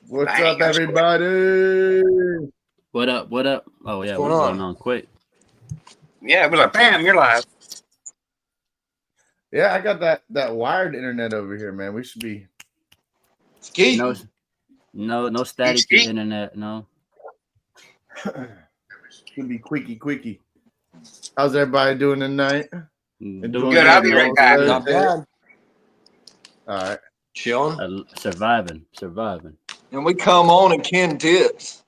What's up, everybody? What up? What up? Oh yeah, What's we're going going on quick. Yeah, it was like, bam, you're live. Yeah, I got that wired internet over here, man. We should be Ski. No static Skeet. internet. No. should be quickie. How's everybody doing tonight? Doing Good, I'll be right back. Not bad. All right. Chilling. Surviving. And we come on and Ken tips.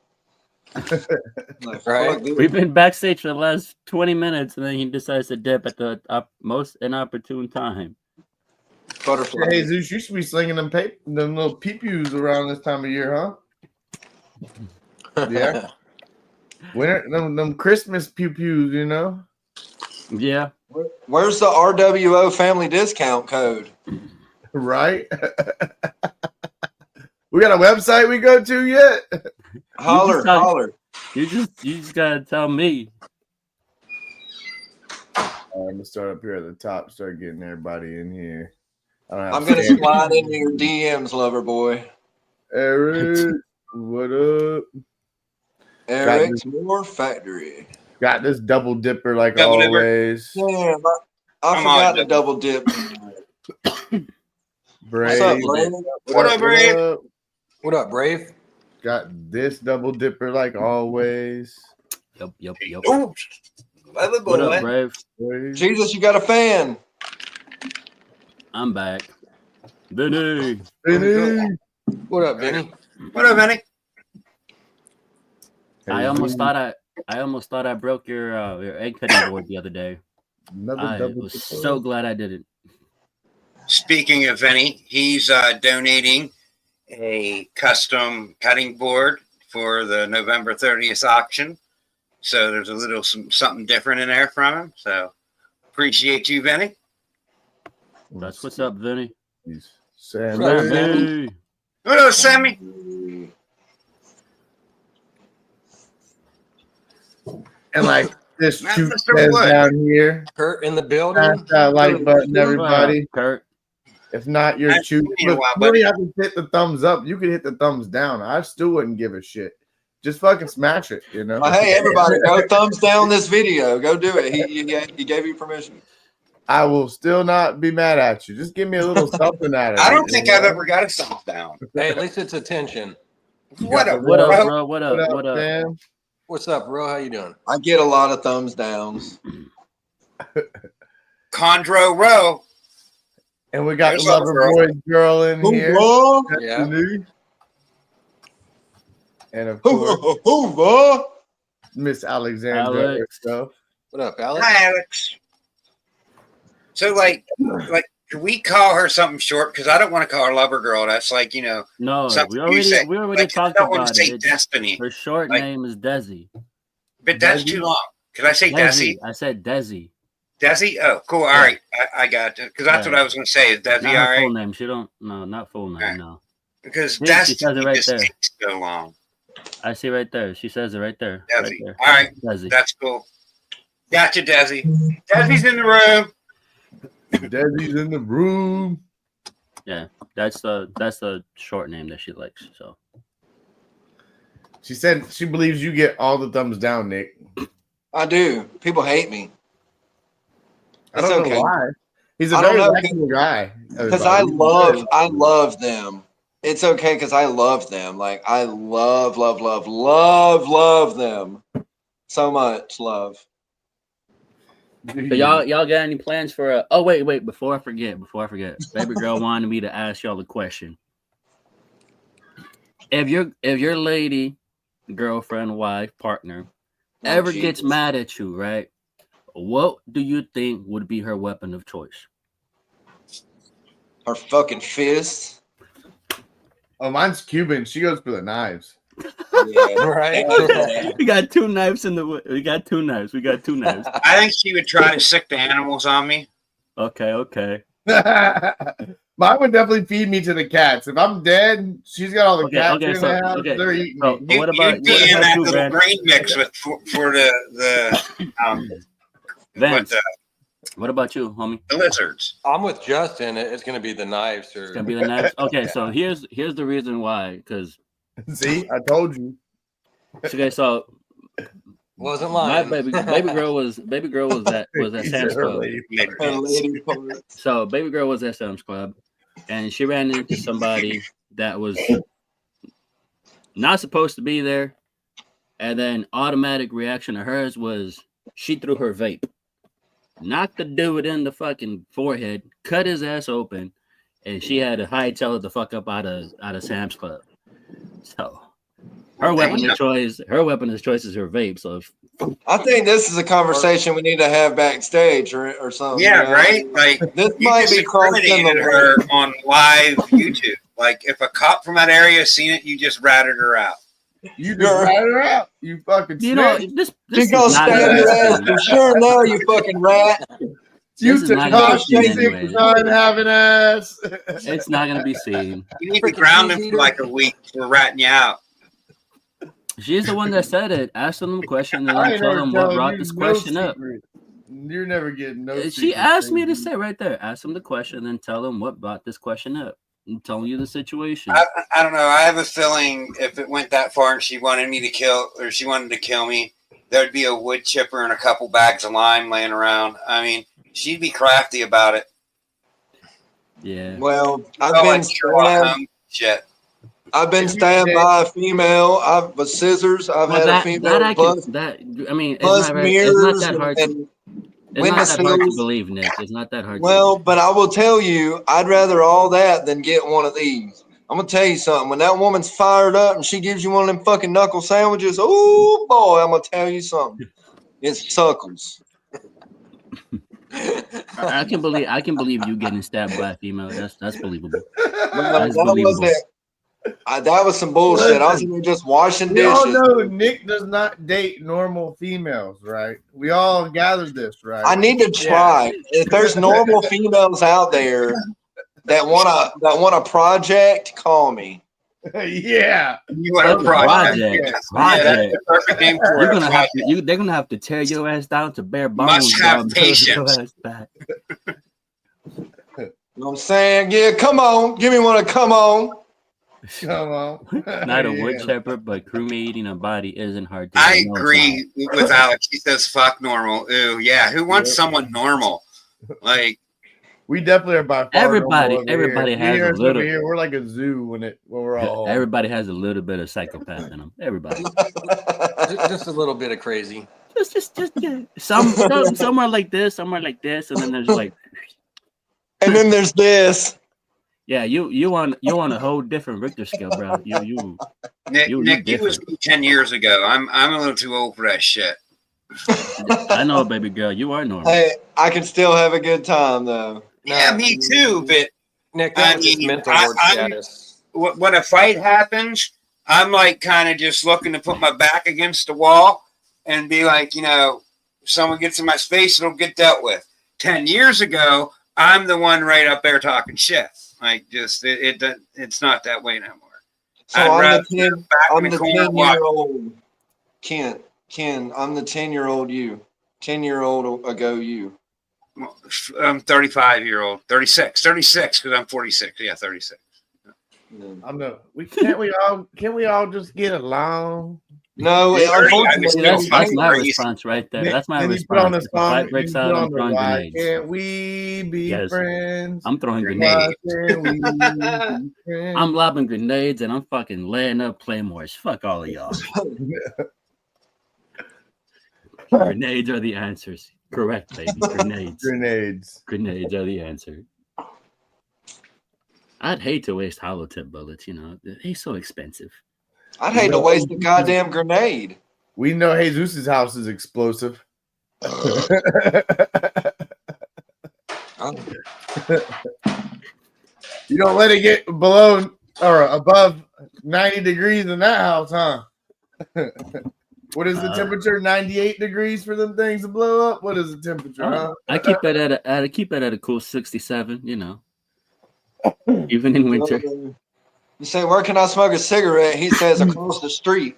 Like, Right. fuck this. We've been backstage for the last 20 minutes, and then he decides to dip at the most inopportune time. Butterfly. Hey, Zeus, you should be slinging them little pew-pews around this time of year, huh? Yeah. Winter, them Christmas pew-pews, you know? Yeah. Where's the RWO family discount code? Right? We got a website we go to yet? Holler. You just gotta tell me. I'm gonna start up here at the top, start getting everybody in here. I'm gonna slide into your DMs, lover boy. Eric, what up? Eric's More Factory. Got this double dipper like Double dipper. always. Damn, I forgot to double dip. Brave. What's up, Brave? What up, Brave? What up, Brave? Got this double dipper like always. Yep. Ooh, lover What up, boy. Brave? Brave. Jesus, you got a fan. I'm back. Vinny. Vinny. What up, Vinny? What up, Manny? I almost thought I broke your egg cutting board the other day. Another I double was dipper. so glad I didn't. Speaking of Vinny, he's donating a custom cutting board for the November 30th auction. So there's a little something different in there from him. So appreciate you, Vinny. That's what's up, Vinny. Sam. What up, Sammy. What up, Sammy? And like this That's cute Mr. says Wood. down here. Kurt in the building. Smash that like button, everybody. Kurt. If not, you're Nice choosing. to meet you, Look, buddy. you don't have to hit the thumbs up. You can hit the thumbs down. I still wouldn't give a shit. Just fucking smash it, you know? Well, hey, everybody, go thumbs down this video. Go do it. He gave you permission. I will still not be mad at you. Just give me a little something at it. I don't think I've ever got a thumbs down. Hey, at least it's attention. What up, What up, bro? bro? What up? What up? man? What's up, bro? How you doing? I get a lot of thumbs downs. Chondro Row. And we got There's the lover girl. boys girl in here. Hoorah! Yeah. Destiny. And of course, Hoorah! Miss Alexandra Alex. herself. What up, Alex? Hi, Alex. So, like, can we call her something short? Because I don't want to call her lover girl. That's like, you know, No, something we you say. already Like, talked I don't want about to say it. Destiny, Her short Like- name is Desi. but that's Desi? too long. Can I say Desi? I said Desi. Desi? Oh, cool. All right. I got it. Because that's Yeah. what I was going to say. Is Desi Not all her full right? name. She don't. No, not full name. Alright. No. Because Yeah, she Desi says it right just there. takes so long. I see right there. She says it right there. Desi. Right there. All right. Desi. That's cool. Gotcha, Desi. Desi's in the room. Desi's in the room. Yeah, that's the short name that she likes. So She said she believes you get all the thumbs down, Nick. I do. People hate me. I It's don't okay. know why. He's a I don't very know, likable guy. Because everybody. I love them. It's okay because I love them. Like I love them so much. Love. But y'all got any plans for? Oh wait! Before I forget, baby girl wanted me to ask y'all a question. If your lady, girlfriend, wife, partner, ever gets Jesus. mad at you, right? What do you think would be her weapon of choice? Her fucking fist. Oh, mine's Cuban. She goes for the knives. Yeah. Right? We got two knives in the. We got two knives. I think she would try to sick the animals on me. Okay. Mine would definitely feed me to the cats. If I'm dead, she's got all the cats in the house. They're eating So, me. what about You'd be in that you, little Van? grain mix with for the What about you, homie? The lizards. I'm with Justin. It's going to be the knives. It's gonna be the knives. Okay, so here's the reason why. Because See, I told you. okay, so Wasn't my lying. baby girl was at He Sam's said her Club. lady Her parts. lady part. So baby girl was at Sam's Club, and she ran into somebody that was not supposed to be there, and then automatic reaction of hers was she threw her vape, knocked the dude in the fucking forehead, cut his ass open, and she had to hightail it the fuck up out of Sam's Club. So her weapon of choice is her vape. So if, I think this is a conversation we need to have backstage or something. Yeah, you know? right. Like This you might be crossing discriminated the her line. on live YouTube. Like if a cop from that area seen it, you just ratted her out. You just rat her out. You fucking you know, snitch. this She's is gonna not stab your ass gonna for sure now, you fucking rat. You This is took not gonna off be seen 6 anyways. on having ass. It's not gonna be seen. You need to Freaking ground him cheese for eater. like a week for ratting you out. She's the one that said it. Ask them a question and I then ain't tell never them what telling brought you this no question up. secret. You're never getting no secret. She asked me to baby. say right there. Ask them the question and then tell them what brought this question up. I'm telling you the situation. I don't know. I have a feeling if it went that far and she wanted me to kill, or she wanted to kill me, there'd be a wood chipper and a couple bags of lime laying around. I mean, she'd be crafty about it. Yeah. Well, Oh, I've been like Sherlock stabbed. Holmes shit. I've been stabbed by a female. I've with scissors. I've Well, had a that female I can bust, I mean, bust it's not mirrors that hard. and It's not that hard to windowsills. believe, Nick. It's not that hard. Well, to but I will tell you, I'd rather all that than get one of these. I'm gonna tell you something. When that woman's fired up and she gives you one of them fucking knuckle sandwiches, oh boy, I'm gonna tell you something. It suckles. I can believe you getting stabbed by a female. That's believable. Well, That's that believable. wasn't. That was some bullshit. I was Listen, even just washing We all dishes. know Nick does not date normal females, right? We all gathered this, right? I need to try. If there's normal females out there that want a project, call me. Yeah. You want a Fucking project? project. Yeah, that's the perfect name for You're it. gonna have to. They're gonna have to tear your ass down to bare bones. Must have bro, and build your patience. ass back. You know what I'm saying? Yeah, come on. Give me one of come on. Come on. Not a wood Yeah. chipper, but cremating a body isn't hard to do. I No, it's not. agree with Alex. He says fuck normal. Ooh, yeah. Who wants someone normal? Like, We definitely are by far Everybody- normal over everybody here. has Me a and us little- over here. We're like a zoo when we're all home. Everybody has a little bit of psychopath in them. Everybody. Just a little bit of crazy. Just yeah. Somewhere like this, and then there's like, And then there's this. yeah, you on a whole different Richter scale, bro. You Nick, You Nick, you was different. 10 years ago. I'm a little too old for that shit. I know, baby girl, you are normal. Hey, I can still have a good time though. Yeah, me too. But Nick, that I was just mean, mental ward I'm- status. when a fight happens, I'm like kind of just looking to put my back against the wall and be like, you know, someone gets in my space, it'll get dealt with. 10 years ago, I'm the one right up there talking shit. Like, just it's not that way no more. So I'd I'm rather the 10, sit back I'm in the corner 10-year-old Ken, I'm the 10-year-old you. 10-year-old ago you. I'm 35-year-old, 36 because I'm 46. Yeah, 36. Can't we all just get along? No, Yeah, unfortunately, See, I that's was my crazy. response right there. Then- That's my then you put on response. the If a song. fight breaks you out, put I'm on the throwing why grenades. can't we be Yes. friends? I'm throwing Grenade. grenades. Why can't we be friends? I'm lobbing grenades and I'm fucking laying up claymores. Fuck all of y'all. Grenades are the answers. Correct, baby. Grenades. Grenades. Grenades are the answer. I'd hate to waste hollow tip bullets, you know. They're so expensive. I'd hate to waste a goddamn grenade. We know Jesus' house is explosive. You don't let it get below or above 90 degrees in that house, huh? What is the temperature? 98 degrees for them things to blow up? What is the temperature, huh? I keep it at a cool 67, you know. Even in winter. You say, where can I smoke a cigarette? He says, across the street.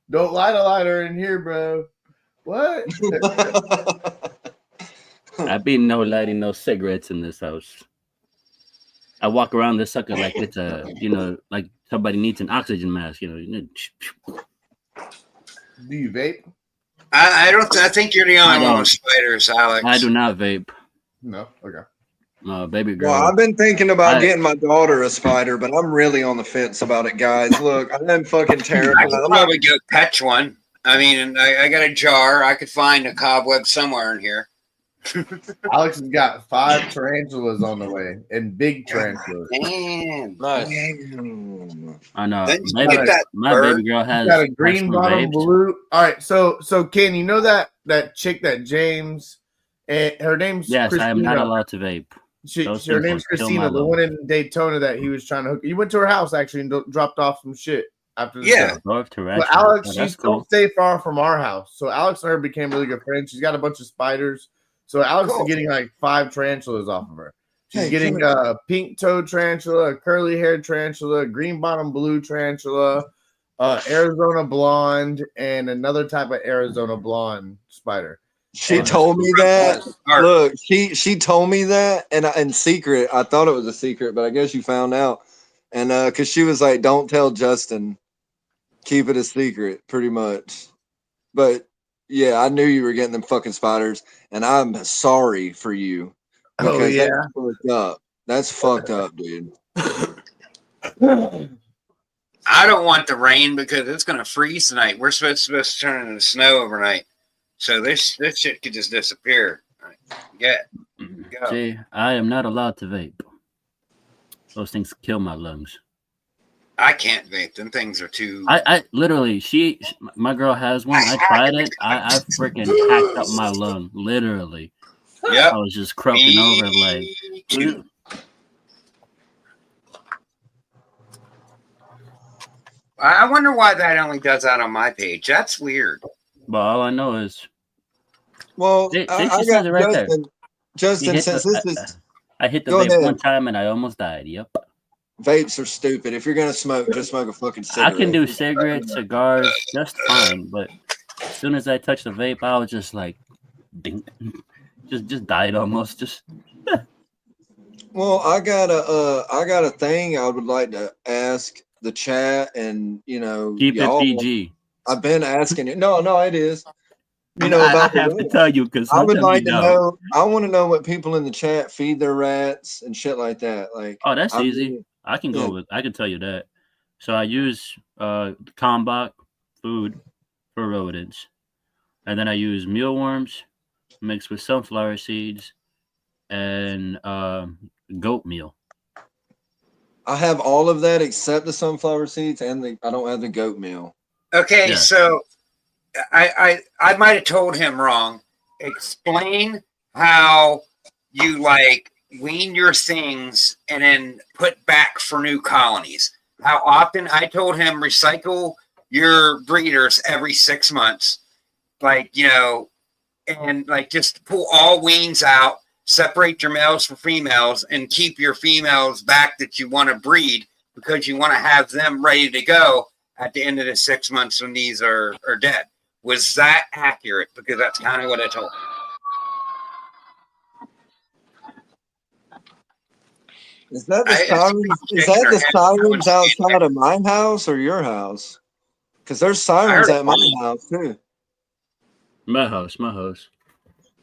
Don't light a lighter in here, bro. What? I be no lighting no cigarettes in this house. I walk around this sucker like it's a, like somebody needs an oxygen mask. Do you vape? I don't. I think you're the I only one don't. with spiders, Alex. I do not vape. No. Okay. Baby girl. Well, I've been thinking about getting my daughter a spider, but I'm really on the fence about it, guys. Look, I'm fucking I terrified. could probably go catch one. I mean, I got a jar. I could find a cobweb somewhere in here. Alex has got 5 tarantulas on the way, and big tarantulas. Damn. Nice. I know. Then you Baby, get that my bird. baby girl has Got a green some bottom vapes. blue. All right, so Ken, you know that chick that James, and her name's Yes, Christina. I am not allowed to vape. Those Her things name's will kill my Christina, the lungs. one in Daytona that he was trying to hook. You went to her house actually and dropped off some shit after the Yeah. show. Dwarf to But ratchet. Alex, Oh, she that's don't cool. stay far from our house. So Alex and her became really good friends. She's got a bunch of spiders. So Alex Cool. is getting like 5 tarantulas off of her. She's Hey, getting can a pink toed tarantula, a curly haired tarantula, a green bottom blue tarantula, Arizona blonde, and another type of Arizona blonde spider. She And told me that. Art. Look, she told me that, and in secret, I thought it was a secret, but I guess you found out. And because she was like, "Don't tell Justin, keep it a secret," pretty much. But yeah, I knew you were getting them fucking spiders, and I'm sorry for you Oh because yeah. that's fucked up. That's fucked up, dude. I don't want the rain because it's going to freeze tonight. We're supposed to turn into snow overnight. So this shit could just disappear. Yeah. Go. See, I am not allowed to vape. Those things kill my lungs. I can't vape. Them things are too. I literally, my girl has one. I tried it. I freaking hacked up my lung. Literally. Yep. I was just croaking over like. Me too. I wonder why that only does that on my page. That's weird. But all I know is Well, See, I she got says it right there. Justin, hit since the- this is I hit the Go vape ahead. one time and I almost died. Yep. vapes are stupid. If you're gonna smoke, just smoke a fucking cigarette. I can do cigarettes, cigars, just fine. But as soon as I touched the vape, I was just like, ding, just died almost. Just Well, I got a thing I would like to ask the chat, and keep it y'all. PG. I've been asking you. No, it is. I About the have to rats. tell you because I would sometimes like you to don't. know. I want to know what people in the chat feed their rats and shit like that. Like, Oh, that's I easy. really- I can go yeah. with. I can tell you that. So I use Kalmbach food for rodents, and then I use mealworms mixed with sunflower seeds and goat meal. I have all of that except the sunflower seeds, and I don't have the goat meal. Okay, Yeah. so I might have told him wrong. Explain how you like wean your things and then put back for new colonies. How often? I told him recycle your breeders every 6 months, and just pull all weans out, separate your males from females, and keep your females back that you want to breed because you want to have them ready to go at the end of the 6 months when these are dead. Was that accurate? Because that's kind of what I told him. Is that the I- sirens? Is that the sirens outside of my house or your house? Because there's sirens heard at my it. house too. My house.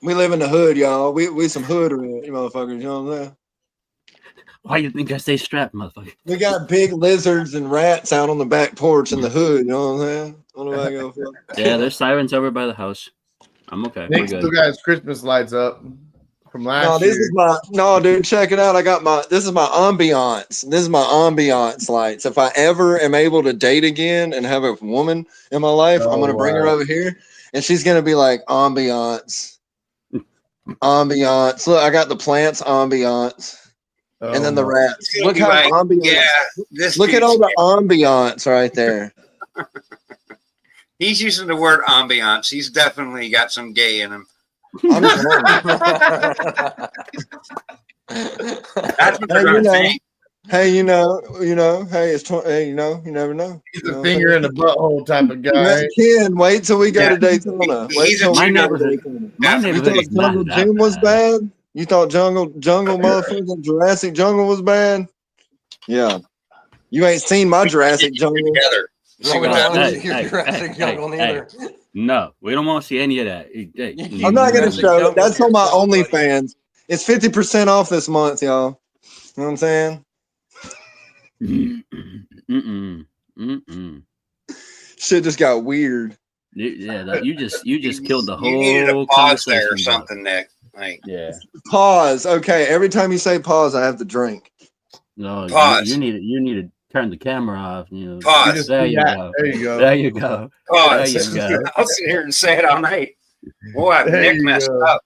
We live in the hood, y'all. We some hood motherfuckers. You know what I'm saying? Why you think I stay strapped, motherfucker? We got big lizards and rats out on the back porch in the hood. You know what I'm saying? I don't know how I go for. Yeah, there's sirens over by the house. I'm okay. We're Nick still good. got his Christmas lights up from last No, this year. is my dude. Check it out. This is my ambiance. This is my ambiance lights. If I ever am able to date again and have a woman in my life, I'm gonna bring her wow. over here, and she's gonna be like ambiance. Ambiance. Look, I got the plants ambiance, and then the my- rats. It's gonna Look be how like, ambiance. yeah, this Look at all dude's- the ambiance right there. He's using the word ambiance. He's definitely got some gay in him. I'm telling you. That's what they're Hey, going to think. Hey, hey, it's hey, you never know. He's You know a what I'm finger in the butthole type of guy. saying? Ken, wait till we go Yeah. to Daytona. Wait He's a till we My go two-number. to neighborhood, Daytona. my You neighborhood thought is not Jungle that Jim was bad. bad? You thought Jungle motherfucking Jurassic Jungle was bad? Yeah. You ain't seen my Jurassic Jungle. Together. See No, we what don't want happens. to see your Jurassic Jungle neither. No, we don't want to see any of that. I'm not gonna Jurassic show it. Jungle That's on my yourself, buddy. OnlyFans. It's 50% off this month, y'all. You know what I'm saying? Shit just got weird. Yeah, you just killed the You needed a whole pause there or conversation, bro. something, Nick. Like, Yeah. Pause. Okay, every time you say pause, I have to drink. No, Pause. you need to turn the camera off. You know. Pause. There you go. There you go. There you go. Pause. There you go. I'll sit here and say it all night. Boy, There Nick you messed go. up.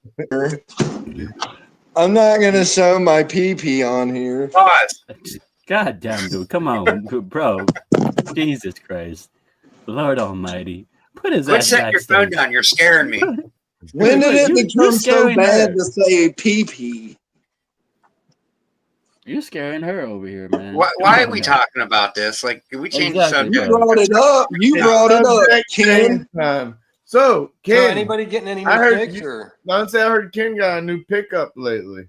I'm not gonna show my pee on here. Pause. God damn, dude. Come on, bro. Jesus Christ. Lord Almighty. Put his Quit ass setting your phone backstage. down. You're scaring me. When did it You become so scaring bad her. to say pee? You're scaring her over here, man. Why are we talking about this? Like, can we change Exactly, the You subject? bro. brought it up. You brought it up, Subject Ken. time. So, So Ken, anybody getting any I heard mistakes you- or? I heard Ken got a new pickup lately.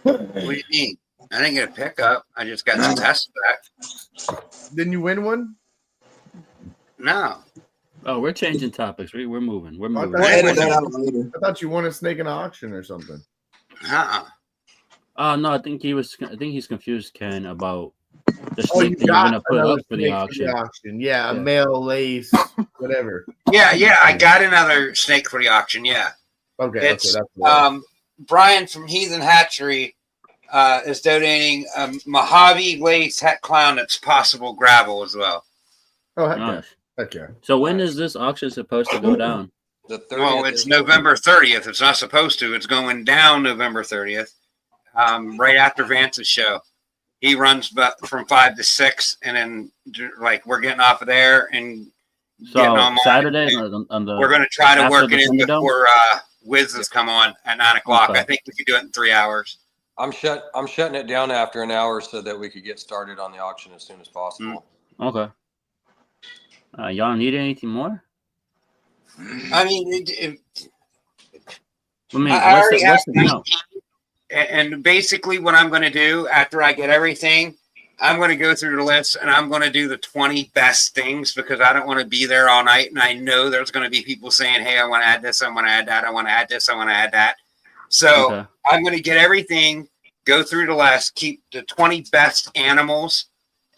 What do you mean? I didn't get a pickup. I just got some tests back. Didn't you win one? No. Oh, we're changing topics. We're moving. We're moving. We'll edit that out later. I thought you won a snake in an auction or something. Uh-uh. Oh no, I think he's confused, Ken, about the Oh, snake that you're gonna put another up for the snake auction. Yeah, a Yeah. male lace, whatever. Yeah, I got another snake for the auction. Yeah. Okay, It's okay, that's Brian from Heathen Hatchery is donating a Mojave lace het clown that's possible gravel as well. oh heck yeah, Nice. heck yeah. So when is this auction supposed to go down? The 30th Well, it's is- November 30th. It's not supposed to. It's going down November 30th, right after Vance's show. He runs from 5 to 6, and then like we're getting off of there and So getting on Saturday on the We're going to try to after work the it in Thunderdome? before Wiz has come on at 9 o'clock. Okay. I think we could do it in 3 hours. I'm shutting it down after an hour so that we could get started on the auction as soon as possible. Okay. Y'all need anything more? I mean, I mean, I already have what's the no? and basically what I'm going to do after I get everything, I'm going to go through the list and I'm going to do the 20 best things because I don't want to be there all night. And I know there's going to be people saying, hey, I want to add this. I want to add that. I want to add this. I want to add that. So Okay. I'm going to get everything, go through the list, keep the 20 best animals.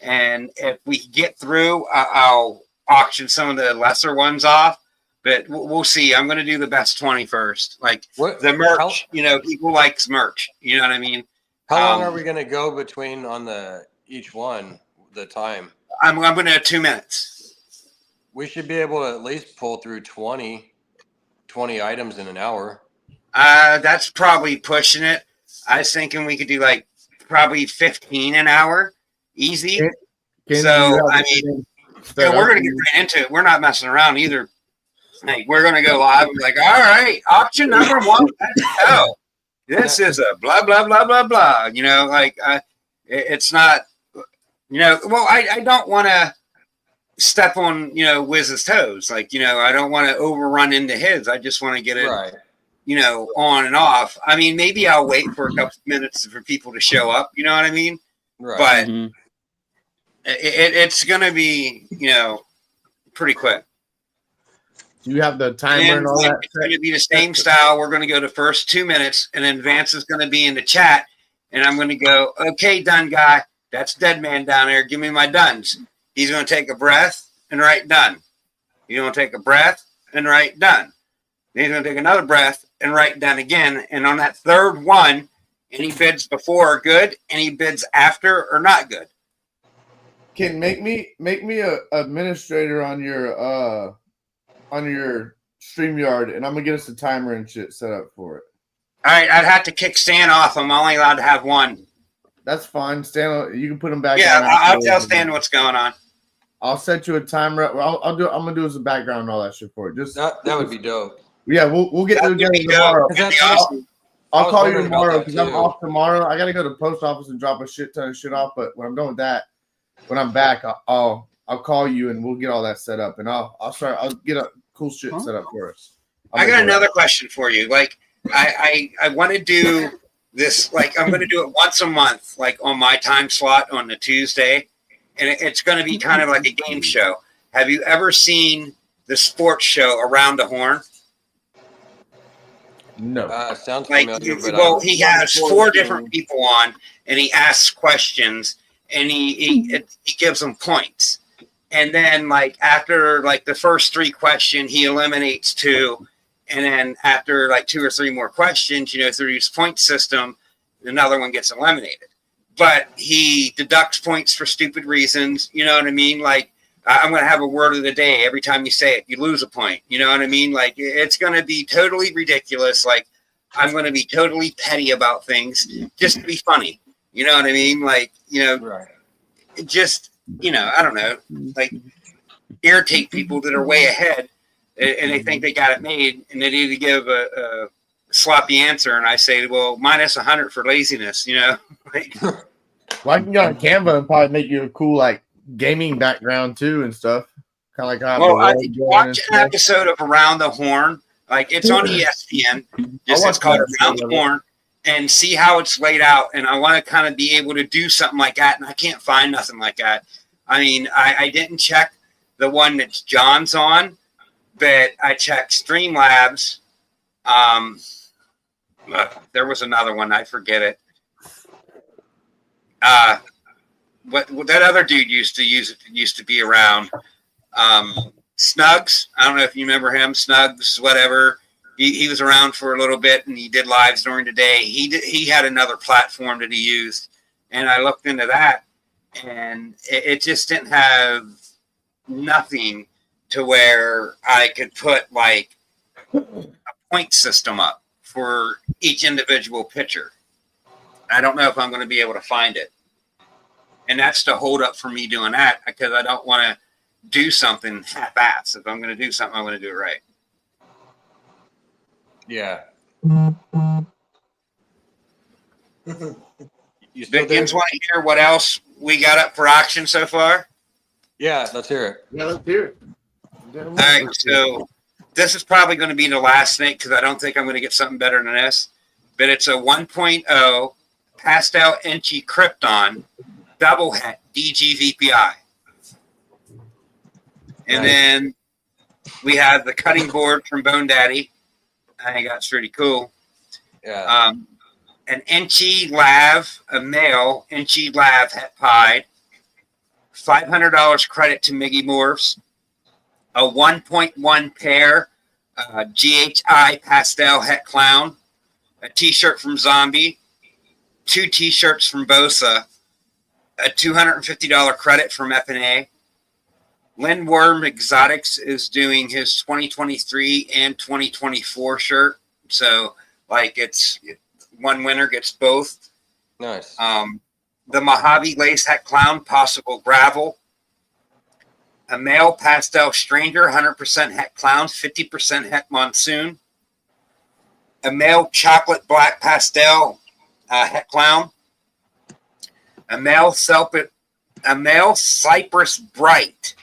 And if we get through, I'll auction some of the lesser ones off. But we'll see. I'm going to do the best 20 first. Like What the merch, people likes merch. You know what I mean? How long are we going to go between on each one? The time I'm going to have 2 minutes. we should be able to at least pull through 20 items in an hour. That's probably pushing it. I was thinking we could do like probably 15 an hour, easy. Ken, So, you have I anything mean, set we're up? going to get right into it. We're not messing around either. Like we're going to go live and be like, all right, auction number 1. Let's go. This is a blah blah blah blah blah. It's not. Well, I don't want to step on Wiz's toes. I don't want to overrun into his. I just want to get it Right. On and off. I mean, maybe I'll wait for a couple minutes for people to show up. You know what I mean? Right. But Mhm. it's going to be pretty quick. You have the timer and all that. It's going to be the same style. We're going to go the first 2 minutes, and then Vance is going to be in the chat, and I'm going to go, okay, done, guy. That's Dead Man down there. Give me my duns. He's going to take a breath and write done. He's going to take a breath and write done. Then he's going to take another breath and write done again. And on that third one, any bids before are good, any bids after are not good. Ken, make me a administrator on your StreamYard, and I'm gonna get us a timer and shit set up for it. All right, I'd have to kick Stan off. I'm only allowed to have one. That's fine. Stan, you can put them back. Yeah, on I'll afterwards. tell Stan what's going on. I'll set you a timer. I'm gonna do as a background and all that shit for it. Just That would be dope. yeah, we'll get That'd together be dope. tomorrow. Is That'd that be awesome. I'll was call you wondering about tomorrow that, because I'm too. off tomorrow. I got to go to the post office and drop a shit ton of shit off. But when I'm done with that, when I'm back, I'll call you and we'll get all that set up. And I'll get a cool shit set up for us. I got another question for you. Like, I want to do this. Like, I'm going to do it once a month, like on my time slot on the Tuesday, and it's going to be kind of like a game show. Have you ever seen the sports show Around the Horn? No. Sounds Like, familiar, but well, he has 4 different people on, and he asks questions, and he gives them points. And then, like, after like the first 3 questions, he eliminates 2. And then after like 2 or 3 more questions, through his point system, another one gets eliminated. But he deducts points for stupid reasons. You know what I mean? Like, I'm going to have a word of the day. Every time you say it, you lose a point. You know what I mean? Like, it's going to be totally ridiculous. Like, I'm going to be totally petty about things just to be funny. You know what I mean? Like, right. just, I don't know, like irritate people that are way ahead and they think they got it made and they need to give a sloppy answer. And I say, well, minus 100 for laziness, like, Well, I can get on Canva and probably make you a cool like gaming background too and stuff. Kind of like how well, I watch an episode of Around the Horn. Like, it's on ESPN. It's called Around the Horn, and see how it's laid out. And I want to kind of be able to do something like that. And I can't find nothing like that. I mean, I didn't check the one that John's on, but I checked Streamlabs. There was another one. I forget it. What that other dude used to be around. Snugs. I don't know if you remember him. Snugs, whatever. He was around for a little bit and he did lives during the day. He had another platform that he used, and I looked into that, and it just didn't have nothing to where I could put like a point system up for each individual pitcher. I don't know if I'm going to be able to find it. And that's the hold up for me doing that, because I don't want to do something half-ass. If I'm going to do something, I'm going to do it right. Yeah. You still Vic, want to hear what else we got up for auction so far? Yeah, let's hear it. Yeah, let's hear it. All right, so this is probably going to be the last snake because I don't think I'm going to get something better than this. But it's a 1.0 Pastel Inchy Krypton double het DGVPI. And then we have the cutting board from Bone Daddy. I think that's pretty cool. Yeah. An Inchy Lav, a male Inchy Lav het pied. $500 credit to Miggy Morphs. A 1.1 pair GHI Pastel Het Clown. A t-shirt from Zombie. 2 t-shirts from Bosa. A $250 credit from F&A. Lindworm Exotics is doing his 2023 and 2024 shirt. So, like, it's one winner gets both. Nice. The Mojave Lace Het Clown Possible Gravel. A male Pastel Stranger 100% Het Clown, 50% Het Monsoon. A male Chocolate Black Pastel Het Clown. A male Cypress Bright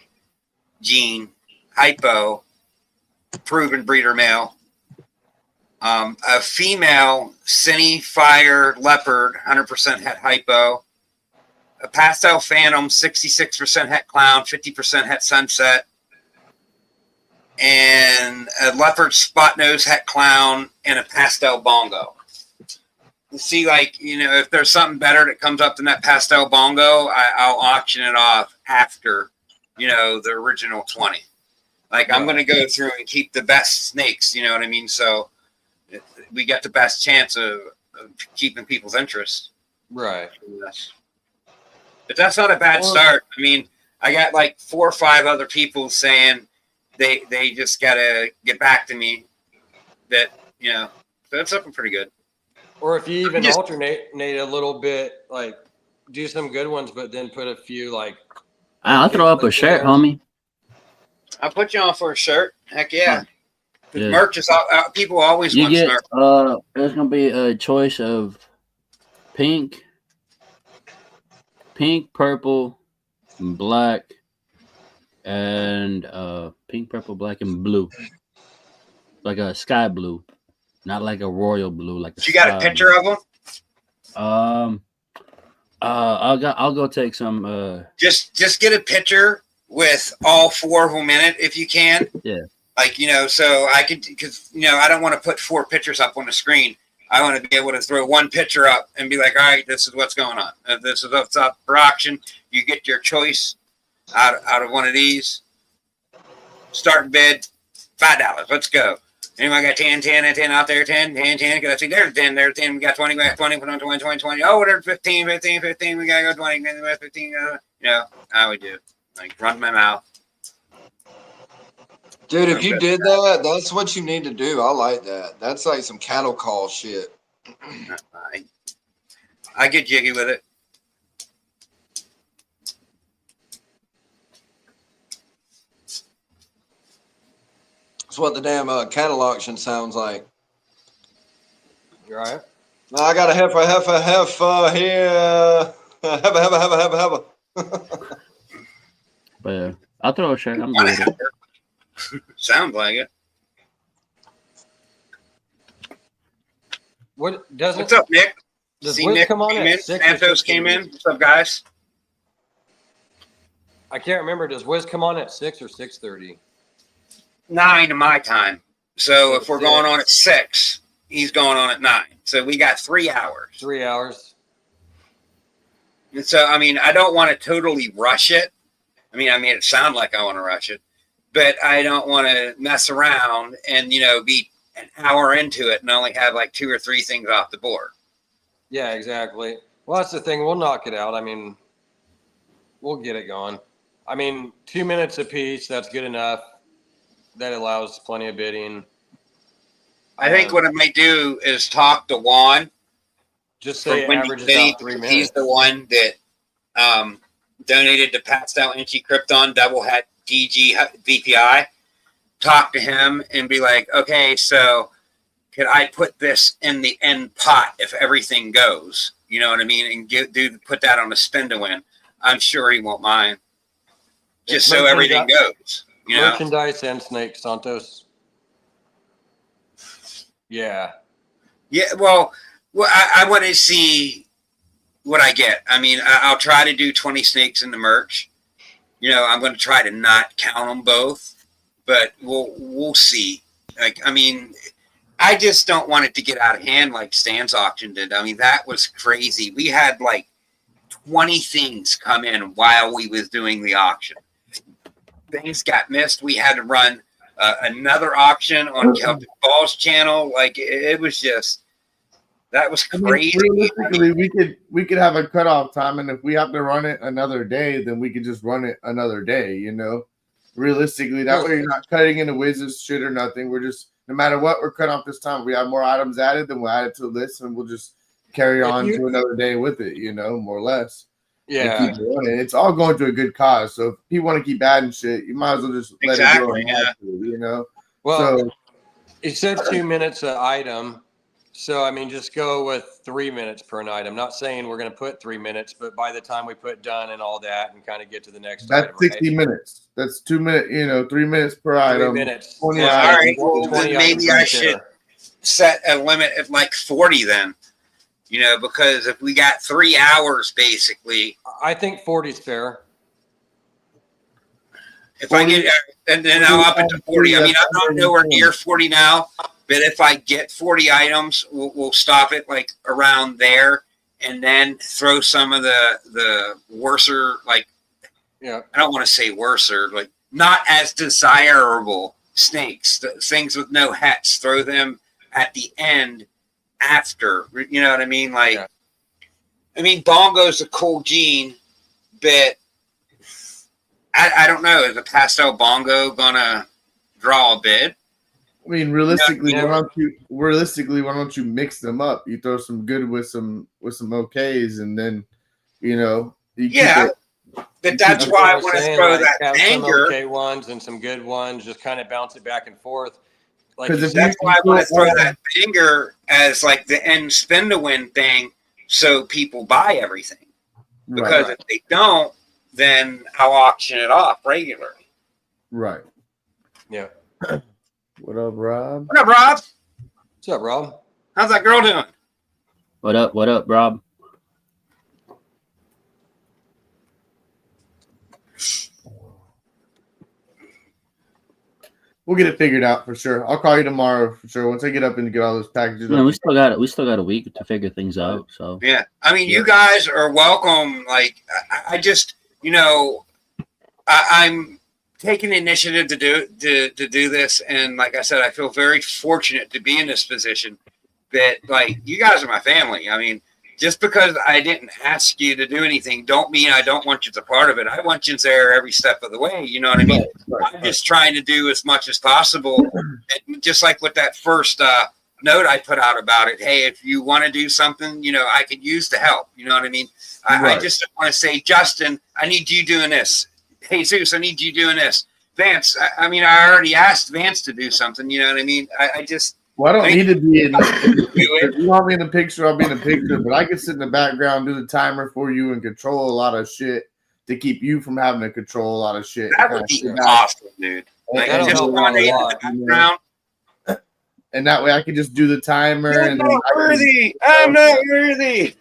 Gene Hypo Proven Breeder Male. A female Cine Fire Leopard 100% Het Hypo. A Pastel Phantom 66% Het Clown, 50% Het Sunset. And a Leopard Spot Nose Het Clown and a Pastel Bongo. You see, like, if there's something better that comes up than that Pastel Bongo, I'll auction it off after, the original 20. Like, I'm going to go through and keep the best snakes, you know what I mean? So we get the best chance of keeping people's interest. Right. But that's not a bad start. I mean, I got like 4 or 5 other people saying they just got to get back to me that, so that's looking pretty good. Or if you even alternate a little bit, like do some good ones, but then put a few like. I'll throw up a shirt, homie. I'll put you on for a shirt. Heck yeah. The merch is people always You want get snark. there's gonna be a choice of pink, purple, black, and pink, purple, black, and blue, like a sky blue, not like a royal blue, like a You got a sky picture of them? blue. I'll go take some. Just get a picture with all 4 of them in it if you can. Yeah. Like, so I could, because, I don't want to put 4 pictures up on the screen. I want to be able to throw one picture up and be like, all right, this is what's going on. This is what's up for auction. You get your choice out of one of these. Start bid, $5. Let's go. Anyone got 10, 10, and 10 out there? 10, 10, 10. Because I see there's 10, there's 10. We got 20, we got 20, put on 20, 20, 20. Oh, there's 15, 15, 15. We got to go 20, 15. How we do. Like, run my mouth. Dude, if you did that, that's what you need to do. I like that. That's like some cattle call shit. I get jiggy with it. That's what the damn cattle auction sounds like. You all right? Now I got a heifer here. Heifer. But I'll throw a shirt. I'm good with it. Sounds like it. What's up, Nick? Does See, Wiz Nick come on came at in. 6 or Santos came 6:30? in. What's up, guys? I can't remember. Does Wiz come on at 6 or 6:30? 9 to my time. So if we're 6. going on at 6, he's going on at 9. So we got 3 hours. 3 hours. And so, I don't want to totally rush it. I made it sound like I want to rush it, but I don't want to mess around and, be an hour into it and only have like 2 or 3 things off the board. Yeah, exactly. Well, that's the thing. We'll knock it out. We'll get it going. 2 minutes apiece. That's good enough. That allows plenty of bidding. I think what I might do is talk to Juan. Just say it averages out 3 minutes. He's the one that donated to Pastel Inchy Krypton Double Hat DG VPI. Talk to him and be like, okay, so could I put this in the end pot if everything goes? You know what I mean? And put that on a spin to win. I'm sure he won't mind. Just so everything goes. Merchandise and Snake Santos. Yeah. Yeah, well I want to see what I get. I'll try to do 20 snakes in the merch. I'm going to try to not count them both, but we'll see. I just don't want it to get out of hand like Stan's auction did. That was crazy. We had like 20 things come in while we was doing the auction. Things got missed. We had to run another auction on Celtic Balls channel. Like it was just, that was crazy. Realistically, we could have a cutoff time, and if we have to run it another day, then we could just run it another day. Realistically, that way you're not cutting into Wiz's shit or nothing. We're just, no matter what, we're cut off this time. If we have more items added, then we'll add it to the list, and we'll just carry on to another day with it. More or less. Yeah, keep running. It's all going to a good cause. So if you want to keep adding shit, you might as well just let it go. Yeah. Well, so, it said 2 minutes an item. So, just go with 3 minutes per an item. Not saying we're going to put 3 minutes, but by the time we put done and all that and kind of get to the next that's item, 60 minutes. That's 2 minutes, 3 minutes per item. 3 minutes. 20 all right. Well, 20 maybe I should set a limit at like 40 then. Because if we got 3 hours, basically. I think 40 is fair. If 40, I get, and then I'll up it to 40. I'm not nowhere near 40 now, but if I get 40 items, we'll stop it like around there, and then throw some of the worser, like, I don't want to say worser, like not as desirable snakes, things with no hets, throw them at the end after, you know what I mean? Like, Bongo's a cool gene, but I don't know. Is a pastel bongo gonna draw a bid? Realistically, why don't you mix them up? You throw some good with some okays, and then but that's why I want to throw that have anger. some okay ones and some good ones, just kind of bounce it back and forth. Like Because you if said, That's why I want to throw that finger as like the end spin to win thing, so people buy everything. Because right, if they don't, then I'll auction it off regularly. right. yeah. What up, Rob? What up, Rob? What's up, Rob? How's that girl doing? What up? What up, Rob? We'll get it figured out for sure. I'll call you tomorrow for sure. Once I get up and get all those packages. Man, we still got a week to figure things out. So Yeah, I mean, Yeah. you guys are welcome. Like, I just, I'm taking initiative to do this, and like I said, I feel very fortunate to be in this position. That like you guys are my family. I mean, just because I didn't ask you to do anything, don't mean I don't want you to be part of it. I want you there every step of the way. You know what I mean? Right, I'm just trying to do as much as possible. And just like with that first note I put out about it, hey, if you want to do something, I could use the help. You know what I mean? I Right. just want to say, Justin, I need you doing this. Hey, Zeus, I need you doing this. Vance, I mean, I already asked Vance to do something. You know what I mean? I just. Well, I don't need to be in the Do it. If you want me in the picture, I'll be in the picture. But I can sit in the background, do the timer for you, and control a lot of shit to keep you from having to control a lot of shit. That would be awesome, dude. Like, That'll just help run out a in the lot, background. And that way I can just do the timer. I'm And not then I can, worthy. I'm not worthy.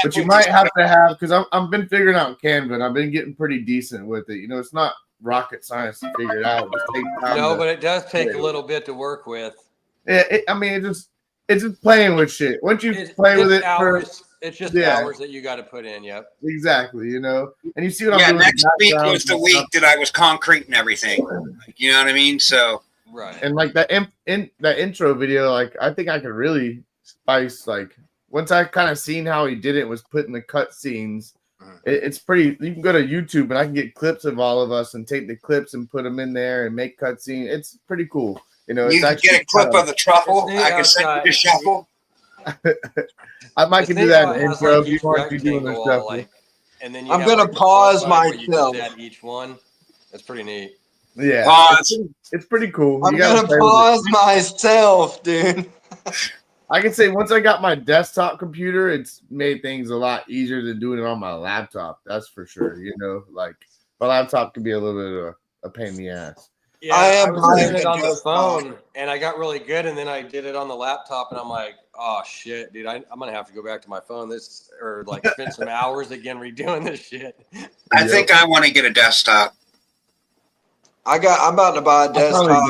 but you might have to have, because I've been figuring out Canva, and I've been getting pretty decent with it. It's not rocket science to figure it out. It just takes time. No, but it does take a little bit to work with. I mean, it's just playing with shit. Once you play with it hours. It's just Yeah. hours that you got to put in. Yep. exactly, and you see what Yeah, I'm doing. next week background was the and week stuff. that I was concrete and everything. Like, you know what I mean? So Right. And like that that intro video, like I think I could really spice. Like once I kind of seen how he did it, was putting the cut scenes. It's pretty. You can go to YouTube and I can get clips of all of us and take the clips and put them in there and make cut scene. It's pretty cool. you It's can actually get a clip kinda- of the truffle. It's neat I can send you the shuffle. I might It's can neat do that how in it the has, intro like, if you each want to do the rectangle, stuff. like, and then you I'm have, gonna like, the pause plus sign where you myself. just add each one. That's pretty neat. Yeah, Pause. it's pretty cool. I'm You gotta gonna play with it. pause myself, dude. I can say once I got my desktop computer, it's made things a lot easier than doing it on my laptop. That's for sure. Like my laptop can be a little bit of a pain in the ass. Yeah, I am was buying doing it a on the desktop. phone, and I got really good, and then I did it on the laptop, and I'm like, oh shit, dude, I'm gonna have to go back to my phone. Or like spend some hours again redoing this shit. I think I want to get a desktop. I'm about to buy a desktop.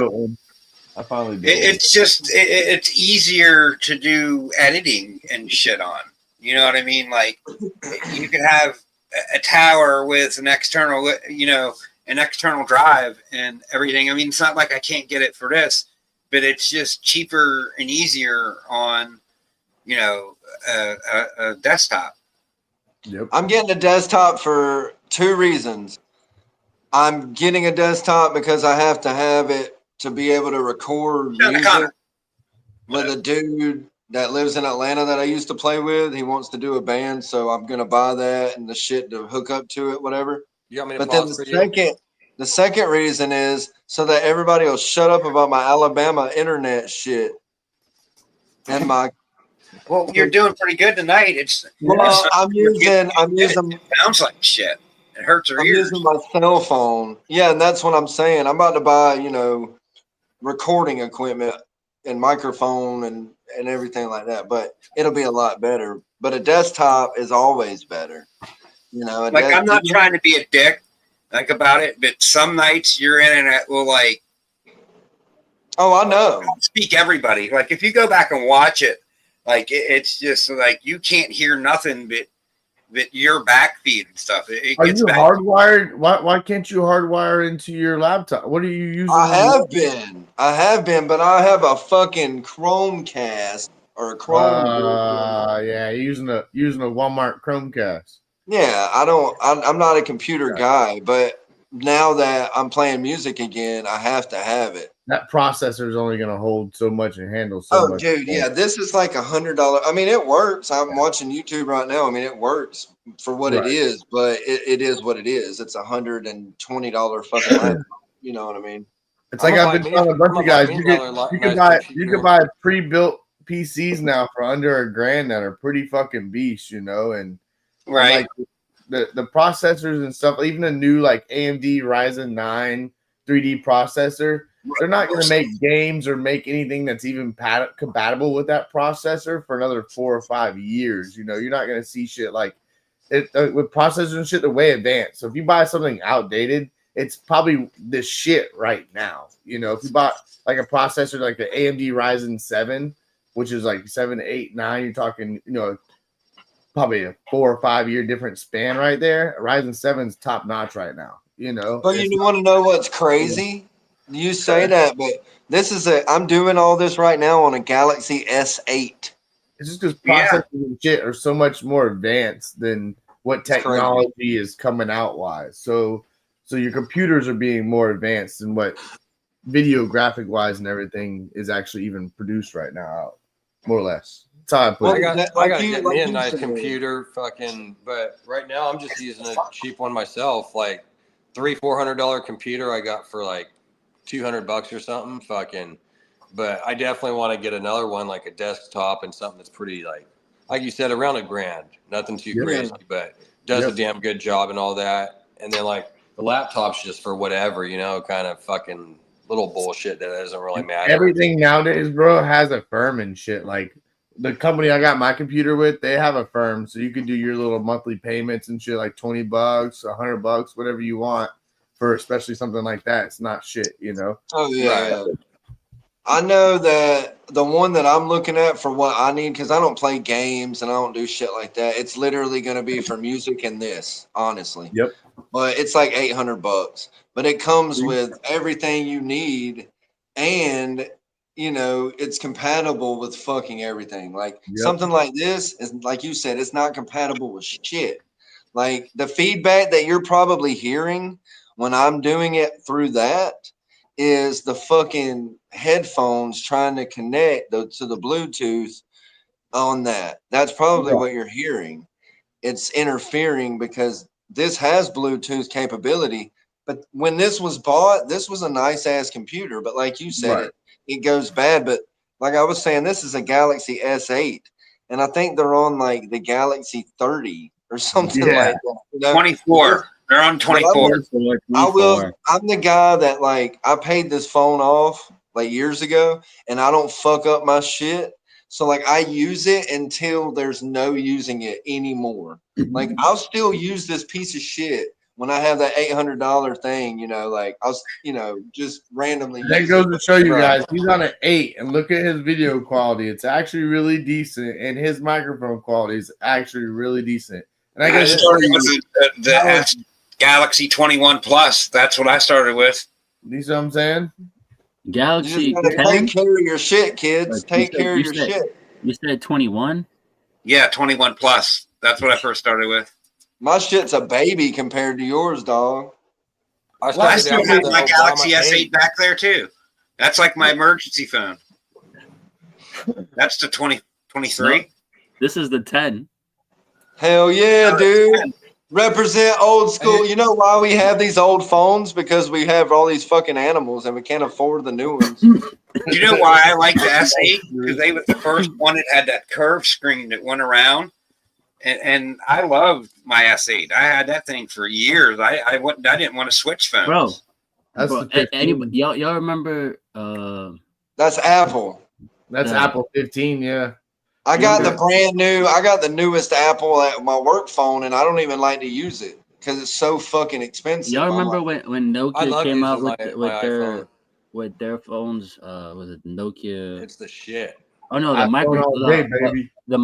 I finally did. It's just it's easier to do editing and shit on. You know what I mean? Like you can have a tower with an external, an external drive and everything. I mean, it's not like I can't get it for this, but it's just cheaper and easier on, a desktop. Yep. I'm getting a desktop for 2 reasons. I'm getting a desktop because I have to have it to be able to record music with a dude that lives in Atlanta that I used to play with. He wants to do a band, so I'm gonna buy that and the shit to hook up to it, whatever. You want me to But then pause for you? the second reason is so that everybody will shut up about my Alabama internet shit. And my Well, you're doing pretty good tonight. I'm using It sounds like shit. It hurts our I'm ears. using my cell phone. Yeah, and that's what I'm saying. I'm about to buy, recording equipment and microphone and everything like that. But it'll be a lot better. But a desktop is always better. Like I'm not trying to be a dick about it, but some nights your internet will Oh, I know. speak everybody. Like if you go back and watch it, like it's just like you can't hear nothing but your backfeed and stuff. It Are gets you bad. hardwired? Why can't you hardwire into your laptop? What are you using? I have been, but I have a fucking Chromecast or a Chrome. Yeah, using a Walmart Chromecast. Yeah, I'm not a computer guy, but now that I'm playing music again, I have to have it. That processor is only going to hold so much and handle so much. Dude, yeah, this is like $100. I mean, it works. I'm watching YouTube right now. I mean, it works for what it is, but it is what it is. It's $120 fucking laptop. You know what I mean? It's like I've been telling a bunch of guys, you could buy pre-built PCs now for under $1,000 that are pretty fucking beast, you know, and Right. like the processors and stuff, even a new like AMD Ryzen 9 3D processor, they're not going to make games or make anything that's even compatible with that processor for another 4 or 5 years. You know, you're not going to see shit like it with processors and shit. They're way advanced. So if you buy something outdated, it's probably the shit right now. You know, if you bought like a processor like the AMD Ryzen 7, which is like 7, 8, 9, you're talking, you know, probably a 4 or 5 year different span right there. Ryzen 7's top notch right now. You know, but you want to know what's crazy? You say that, but I'm doing all this right now on a Galaxy S8. It's just because processors and shit are so much more advanced than what technology is coming out wise. So your computers are being more advanced than what video graphic wise and everything is actually even produced right now, more or less. That's how I put it. I got to get me a nice computer, fucking. But right now, I'm just using a cheap one myself, like $300-$400 computer I got for like $200 or something, fucking. But I definitely want to get another one, like a desktop and something that's pretty, like you said, around $1,000. Nothing too crazy, but does a damn good job and all that. And then like the laptop's just for whatever, you know, kind of fucking little bullshit that doesn't really matter. Everything nowadays, bro, has a firm and shit. Like the company I got my computer with, they have a firm, so you can do your little monthly payments and shit, like $20, $100, whatever you want for especially something like that. It's not shit, you know. Oh yeah. Right. I know that the one that I'm looking at for what I need, because I don't play games and I don't do shit like that. It's literally going to be for music and this, honestly. Yep. But it's like $800. But it comes with everything you need, and you know it's compatible with fucking everything. Like something like this is, like you said, it's not compatible with shit. Like the feedback that you're probably hearing when I'm doing it through that is the fucking headphones trying to connect to the Bluetooth on that. That's probably what you're hearing. It's interfering because this has Bluetooth capability. But when this was bought, this was a nice ass computer. But like you said, it goes bad. But like I was saying, this is a Galaxy S8. And I think they're on like the Galaxy 30 or something like that. You know? 24. They're on 24. I'm the guy that like I paid this phone off like years ago, and I don't fuck up my shit. So like I use it until there's no using it anymore. Like I'll still use this piece of shit when I have that $800 thing, you know, like I'll, you know, just randomly. That goes to show you guys, he's on an 8, and look at his video quality. It's actually really decent, and his microphone quality is actually really decent. And I guess the Galaxy 21 Plus. That's what I started with. You see what I'm saying? Galaxy 10. Take care of your shit, kids. Take care of your shit. You said 21? Yeah, 21 Plus. That's what I first started with. My shit's a baby compared to yours, dog. I still have my Galaxy S8 back there too. That's like my emergency phone. That's the 2023. No, this is the 10. Hell yeah, dude. Represent old school. You know why we have these old phones? Because we have all these fucking animals and we can't afford the new ones. You know why I like the S8? Because they were the first one that had that curved screen that went around. And I loved my S8. I had that thing for years. I didn't want to switch phones. Bro, anybody, y'all remember? That's Apple. That's Apple 15, yeah. I got the newest Apple at my work phone, and I don't even like to use it because it's so fucking expensive. Y'all remember when Nokia came out with their phones? Was it Nokia? It's the shit. Oh no, the Microsoft, the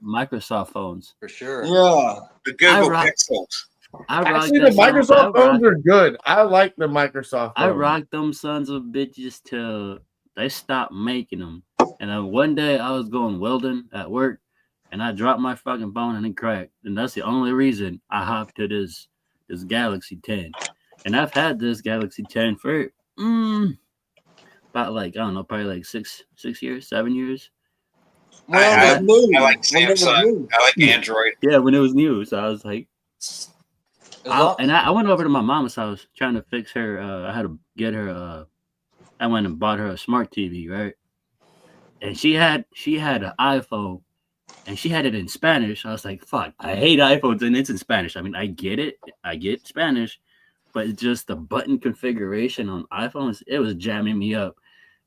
Microsoft phones for sure. Yeah, the Google Pixels. Actually, the Microsoft phones are good. I like the Microsoft phones. I rocked them sons of bitches till they stopped making them. And then one day I was going welding at work, and I dropped my fucking phone and it cracked. And that's the only reason I hopped to this Galaxy 10. And I've had this Galaxy 10 for about like, I don't know, probably like 6 years, 7 years. I like Samsung. I like Android. Yeah, when it was new. So I was like, I went over to my mom's house trying to fix her. I had to get her. I went and bought her a smart TV, right? And she had an iPhone, and she had it in Spanish. I was like, "Fuck, I hate iPhones, and it's in Spanish." I mean, I get it, I get Spanish, but it's just the button configuration on iPhones. It was jamming me up,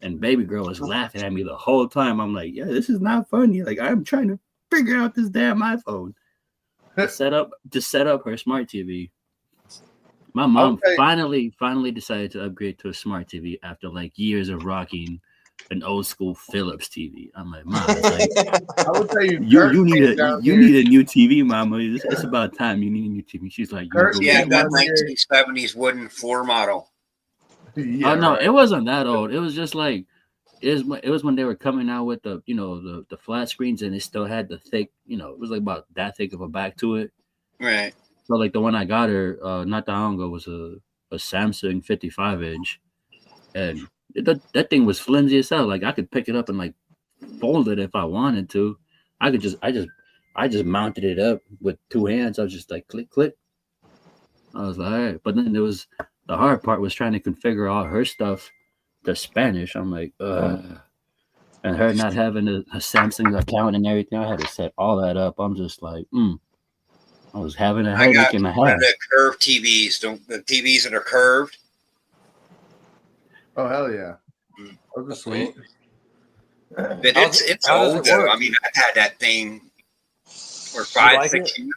and baby girl was laughing at me the whole time. I'm like, "Yeah, this is not funny. Like, I'm trying to figure out this damn iPhone." to set up her smart TV. My mom finally decided to upgrade to a smart TV after like years of rocking an old school Philips TV. I'm like, Mom, it's like, I will tell you, you need a new TV, Mama. It's about time you need a new TV. She's like, yeah, that 1970s wooden floor model. Yeah, oh no, right. it wasn't that old. It was just like it was when they were coming out with the the flat screens, and it still had the thick, it was like about that thick of a back to it. Right. So like the one I got her not that long ago was a Samsung 55-inch, and that thing was flimsy as hell. Like I could pick it up and like fold it if I wanted to. I just mounted it up with two hands. I was just like click click. I was like, all right. But then there was the hard part was trying to configure all her stuff to Spanish. I'm like, ugh. And her not having a Samsung account and everything, I had to set all that up. I'm just like, I was having a headache in my head. One of the curved TVs, the TVs that are curved. Oh hell yeah, those are sweet. But it's old though. I mean, I've had that thing for 5-6 years.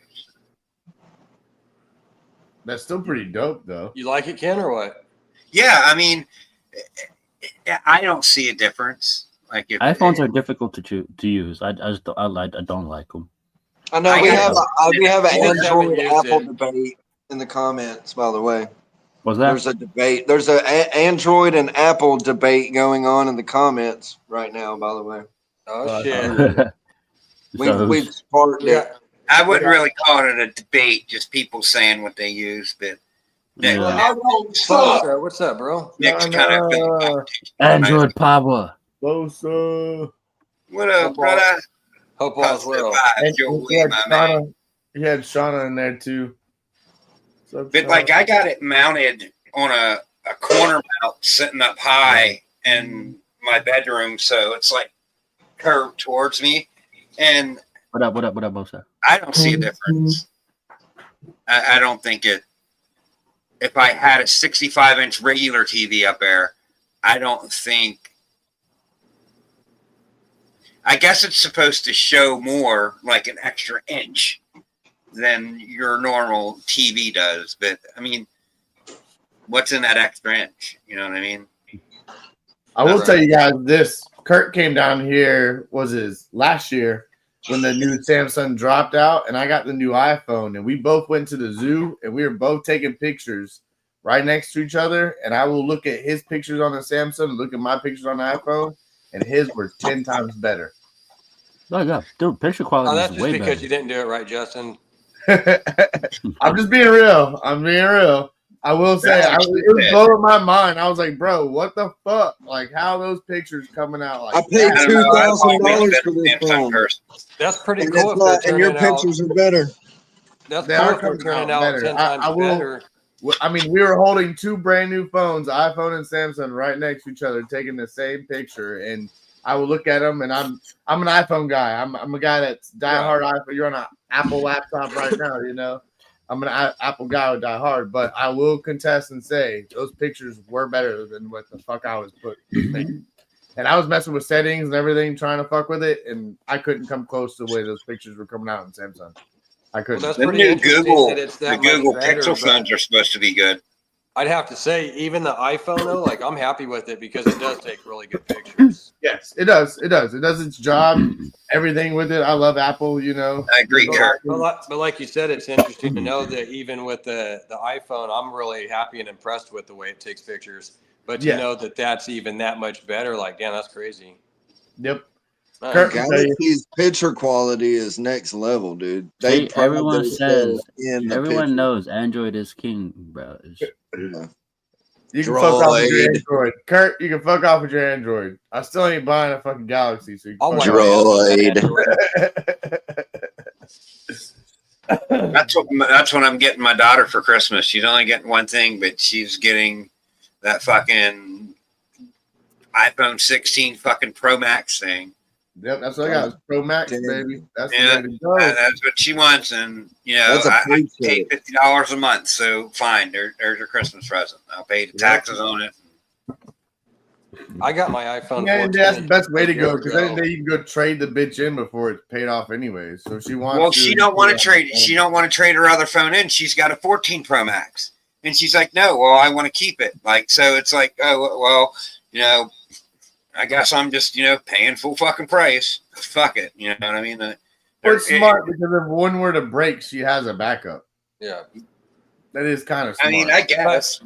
That's still pretty dope though. You like it, Ken, or what? Yeah, I mean, I don't see a difference. Like iPhones are difficult to use. I don't like them. I know we have an Android Apple debate in the comments. By the way, what's that? There's a debate. There's an Android and Apple debate going on in the comments right now. By the way. Oh shit. We've sparked it. I wouldn't really call it a debate. Just people saying what they use, but. What's up, bro? Nick's kind of Android power. What up, brother? Hope all's well. He had Shauna in there too. But like I got it mounted on a corner mount sitting up high in my bedroom, so it's like curved towards me. And what up, Bosa? I don't see a difference. I don't think it. If I had a 65-inch regular TV up there, I don't think. I guess it's supposed to show more, like an extra inch, than your normal TV does. But I mean, what's in that extra inch? You know what I mean? I will tell you guys this. Kurt came down here, last year when the new Samsung dropped out, and I got the new iPhone, and we both went to the zoo, and we were both taking pictures right next to each other. And I will look at his pictures on the Samsung, look at my pictures on the iPhone, and his were 10 times better. Oh yeah, dude, picture quality that's is just way because better. You didn't do it right, Justin. I'm just being real. I will say, it was blowing my mind. I was like, bro, what the fuck? Like, how are those pictures coming out like I paid $2,000 for this phone. That's pretty cool. And your pictures are better. That's cool. Turning out 10 times better. I mean, we were holding two brand new phones, iPhone and Samsung, right next to each other, taking the same picture. And I would look at them, and I'm an iPhone guy. I'm a guy that's diehard iPhone. You're on an Apple laptop right now, you know. I'm an Apple guy with diehard, but I will contest and say those pictures were better than what the fuck I was putting. And I was messing with settings and everything, trying to fuck with it, and I couldn't come close to the way those pictures were coming out in Samsung. I couldn't. Well, that's the pretty new interesting Google, that it's that the Google better, Pixel phones are supposed to be good. I'd have to say, even the iPhone though, like I'm happy with it because it does take really good pictures. Yes, it does. It does its job. Everything with it. I love Apple. You know. I agree, Kurt. But like you said, it's interesting to know that even with the iPhone, I'm really happy and impressed with the way it takes pictures. But to know that that's even that much better, like, damn, that's crazy. Yep. Galaxy's picture quality is next level, dude. Everyone knows Android is king, bro. You can fuck off with your Android. Kurt, you can fuck off with your Android. I still ain't buying a fucking Galaxy. So Droid. That's what I'm getting my daughter for Christmas. She's only getting one thing, but she's getting that fucking iPhone 16 fucking Pro Max thing. Yep, that's what I got. It's Pro Max, Damn. baby. That's Yeah, the way to go. that's what she wants, and That's a I pre-sale. pay $50 a month, so fine. There's your Christmas present. I'll pay the taxes on it. I got my iPhone. Yeah, 14 that's the best way to go years because ago. then you can go trade the bitch in before it's paid off anyway. So if she wants. Well, to, she don't want to trade. She don't want to trade her other phone in. She's got a 14 Pro Max, and she's like, "No, well, I want to keep it." Like, so it's like, oh, well, I guess I'm just paying full fucking price. Fuck it, you know what I mean? But it's smart because if one were to break, she has a backup. Yeah. That is kind of smart. I mean, I guess.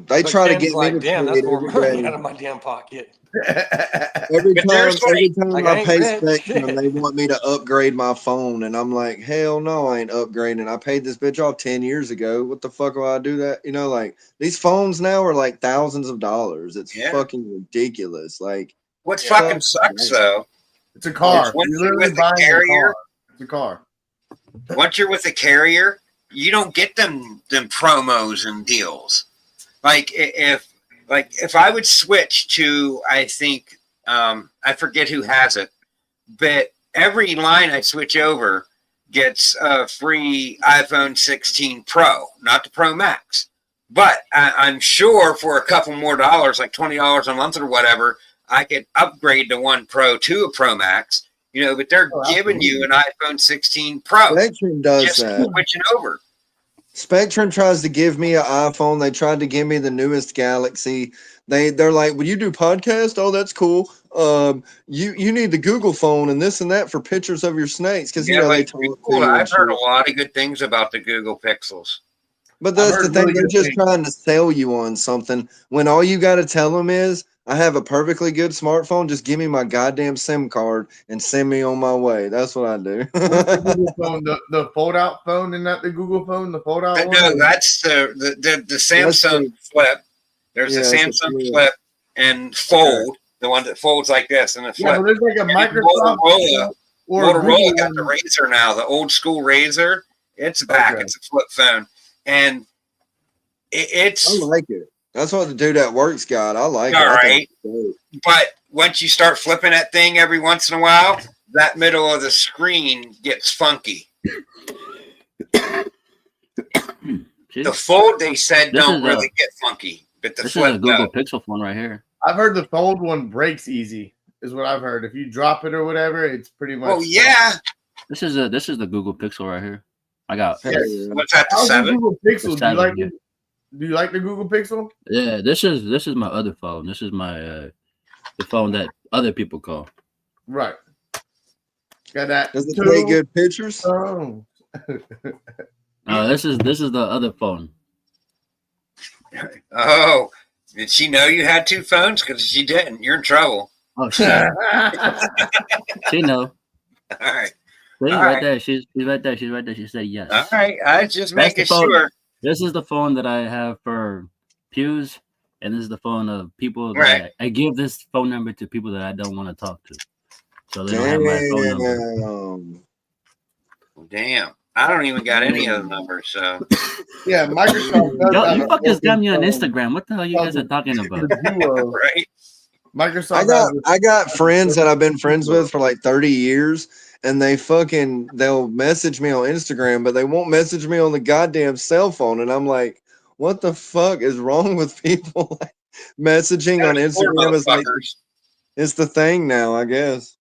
They But try to Ken's get me like, to damn, trade that's more every money day. out of my damn pocket. Every But time, there's every time like, I I ain't pay rich, Spectrum, shit. they want me to upgrade my phone, and I'm like, hell no, I ain't upgrading. I paid this bitch off 10 years ago. What the fuck will I do that? Like these phones now are like thousands of dollars. It's Yeah. fucking ridiculous. Like, What Yeah. fucking sucks though? It's a car. Once You're you're literally with the buying a carrier, car. It's a car. once you're with a carrier, you don't get them promos and deals. Like if I would switch to, I think I forget who has it, but every line I switch over gets a free iPhone 16 Pro, not the Pro Max. But I'm sure for a couple more dollars, like $20 a month or whatever, I could upgrade the one Pro to a Pro Max. But they're giving you an iPhone 16 Pro. Spectrum does Just that. switching over. Spectrum tries to give me an iPhone. They tried to give me the newest Galaxy. They're like, "Will you do podcast? Oh, that's cool. You need the Google phone and this and that for pictures of your snakes because they like talk to Google, you and I've heard shit." a lot of good things about the Google Pixels. But that's the heard thing. really They're good just things. trying to sell you on something when all you got to tell them is, "I have a perfectly good smartphone. Just give me my goddamn SIM card and send me on my way." That's what I do. What's the Google phone? The fold out phone? Isn't that the Google phone? The fold out one? No, that's the Samsung Flip. There's Yeah, the that's a Samsung flip. Flip and Fold, the one that folds like this, and the Yeah, flip. but there's like a And Microsoft Motorola or a Motorola Google got the one. Razr now, the old school Razr. It's back. Okay. It's a flip phone, and I it's like it. That's what the dude at work's got. I like it. all I think right. it's dope. But once you start flipping that thing every once in a while, that middle of the screen gets funky. The Fold, they said, This don't is really get funky, but the This is a Flip, Google no. Pixel phone right here. I've heard the fold one breaks easy, is what I've heard. If you drop it or whatever, it's pretty much. Well, yeah. This is the Google Pixel right here. I got. Hell yeah. What's that, the How's the 7? Google Pixel? The Do you like 7, yeah. Do you like the Google Pixel? Yeah, this is my other phone. This is my the phone that other people call. Right. Got that. Does it take good pictures? Oh. This is the other phone. Oh, did she know you had two phones? Because if she didn't, you're in trouble. Oh shit. She know. All right. She's All right right. there. She's right there. She's right there. She said yes. All right. I was just That's making the phone. sure. This is the phone that I have for pews, and this is the phone of people that Right. I give this phone number to people that I don't want to talk to. So they don't have my phone number. Damn. Damn. I don't even got any of the numbers. So Yeah, Microsoft does Yo, have you a fuckers got me on built-in phone. Instagram. What the hell you guys are talking about? The Duo. right. Microsoft has I got friends that I've been friends with for like 30 years, and they'll message me on Instagram, but they won't message me on the goddamn cell phone. And I'm like, what the fuck is wrong with people? Messaging on There's four Instagram is like, motherfuckers. it's the thing now, I guess.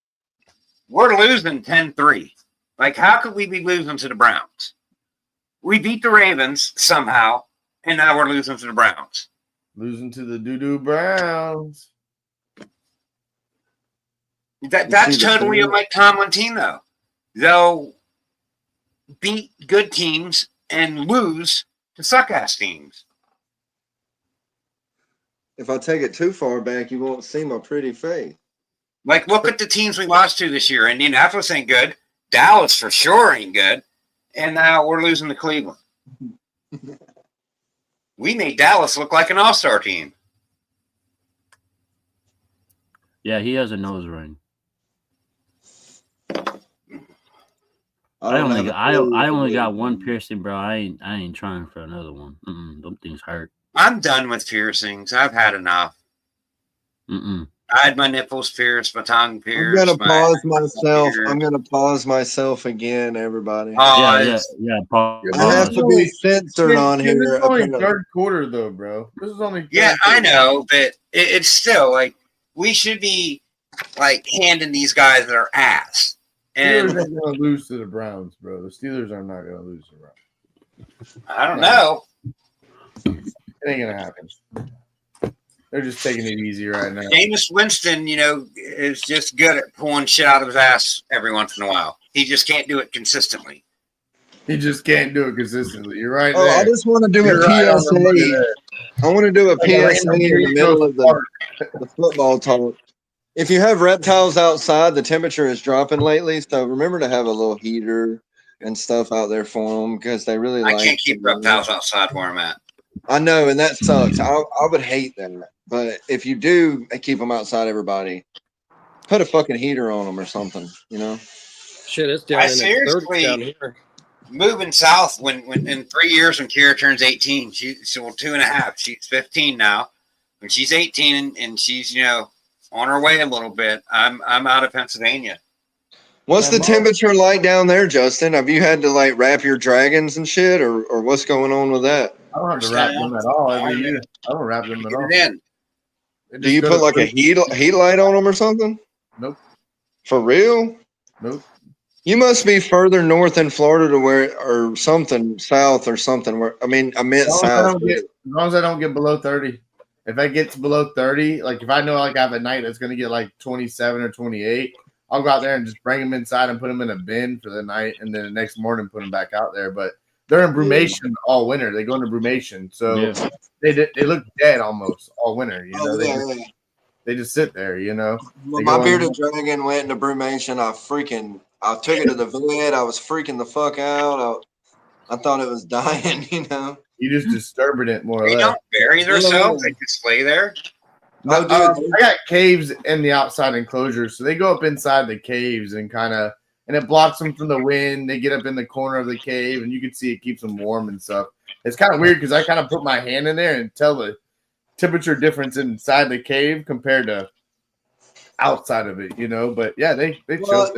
We're losing 10-3. Like, how could we be losing to the Browns? We beat the Ravens somehow, and now we're losing to the Browns. losing to the Doo-Doo Browns. That's see the totally a thing? Mike Tomlin team, though. They'll beat good teams and lose to suck-ass teams. If I take it too far back, you won't see my pretty face. Like, look at the teams we lost to this year. Indianapolis ain't good. Dallas for sure ain't good. And now we're losing to Cleveland. We made Dallas look like an all-star team. Yeah, he has a nose ring. I don't have only a got, I, clue. I only got one piercing, bro. I ain't trying for another one. Them things hurt. I'm done with piercings. I've had enough. I had my nipples pierced, my tongue I'm pierced. gonna pause myself. pierced. I'm gonna pause myself again, everybody. Yeah. Yeah, I have to be censored on This here. is only apparently. third quarter though, bro. This is only Yeah, third I quarter. know, but it's still like we should be like handing these guys their ass. Steelers And ain't gonna lose to the Browns, bro. The Steelers are not gonna lose to the Browns. I don't know. It ain't gonna happen. They're just taking it easy right now. Jameis Winston, is just good at pulling shit out of his ass every once in a while. He just can't do it consistently. He just can't do it consistently. You're right Oh, there. I just want to do You're a right on the money PSA. there. I want to do a Like a PSA random in the kid middle goes of apart. the football talk. If you have reptiles outside, the temperature is dropping lately. So remember to have a little heater and stuff out there for them because they really I like. can't keep reptiles outside where I'm at. I know, and that sucks. I would hate that. But if you do keep them outside, everybody, put a fucking heater on them or something, Shit, it's down I in the 30s down seriously here. moving south when in 3 years when Kira turns 18, she's 2.5. She's 15 now. When she's 18 and she's on her way a little bit, I'm out of Pennsylvania. What's the temperature like down there, Justin? Have you had to like wrap your dragons and shit, or what's going on with that? I don't have to wrap them at all every year. I don't wrap them at all. Get it in. They Do just you go put to like a heat light on them or something? Nope. For real? Nope. You must be further north in Florida to where, or something south or something. Where I meant south. As long as I don't get below 30. If I get below 30, like if I know like I have a night that's gonna get like 27 or 28, I'll go out there and just bring them inside and put them in a bin for the night, and then the next morning put them back out there. But they're in brumation all winter. They go into brumation, so they look dead almost all winter. They just sit there. When my bearded dragon went into brumation, I took it to the vet. I was freaking the fuck out. I thought it was dying. You just disturbed it more or They less. don't bury themselves. They just lay there. No, dude. I got caves in the outside enclosures, so they go up inside the caves and and it blocks them from the wind. They get up in the corner of the cave, and you can see it keeps them warm and stuff. It's kind of weird because I kind of put my hand in there and tell the temperature difference inside the cave compared to outside of it, But yeah, they choke.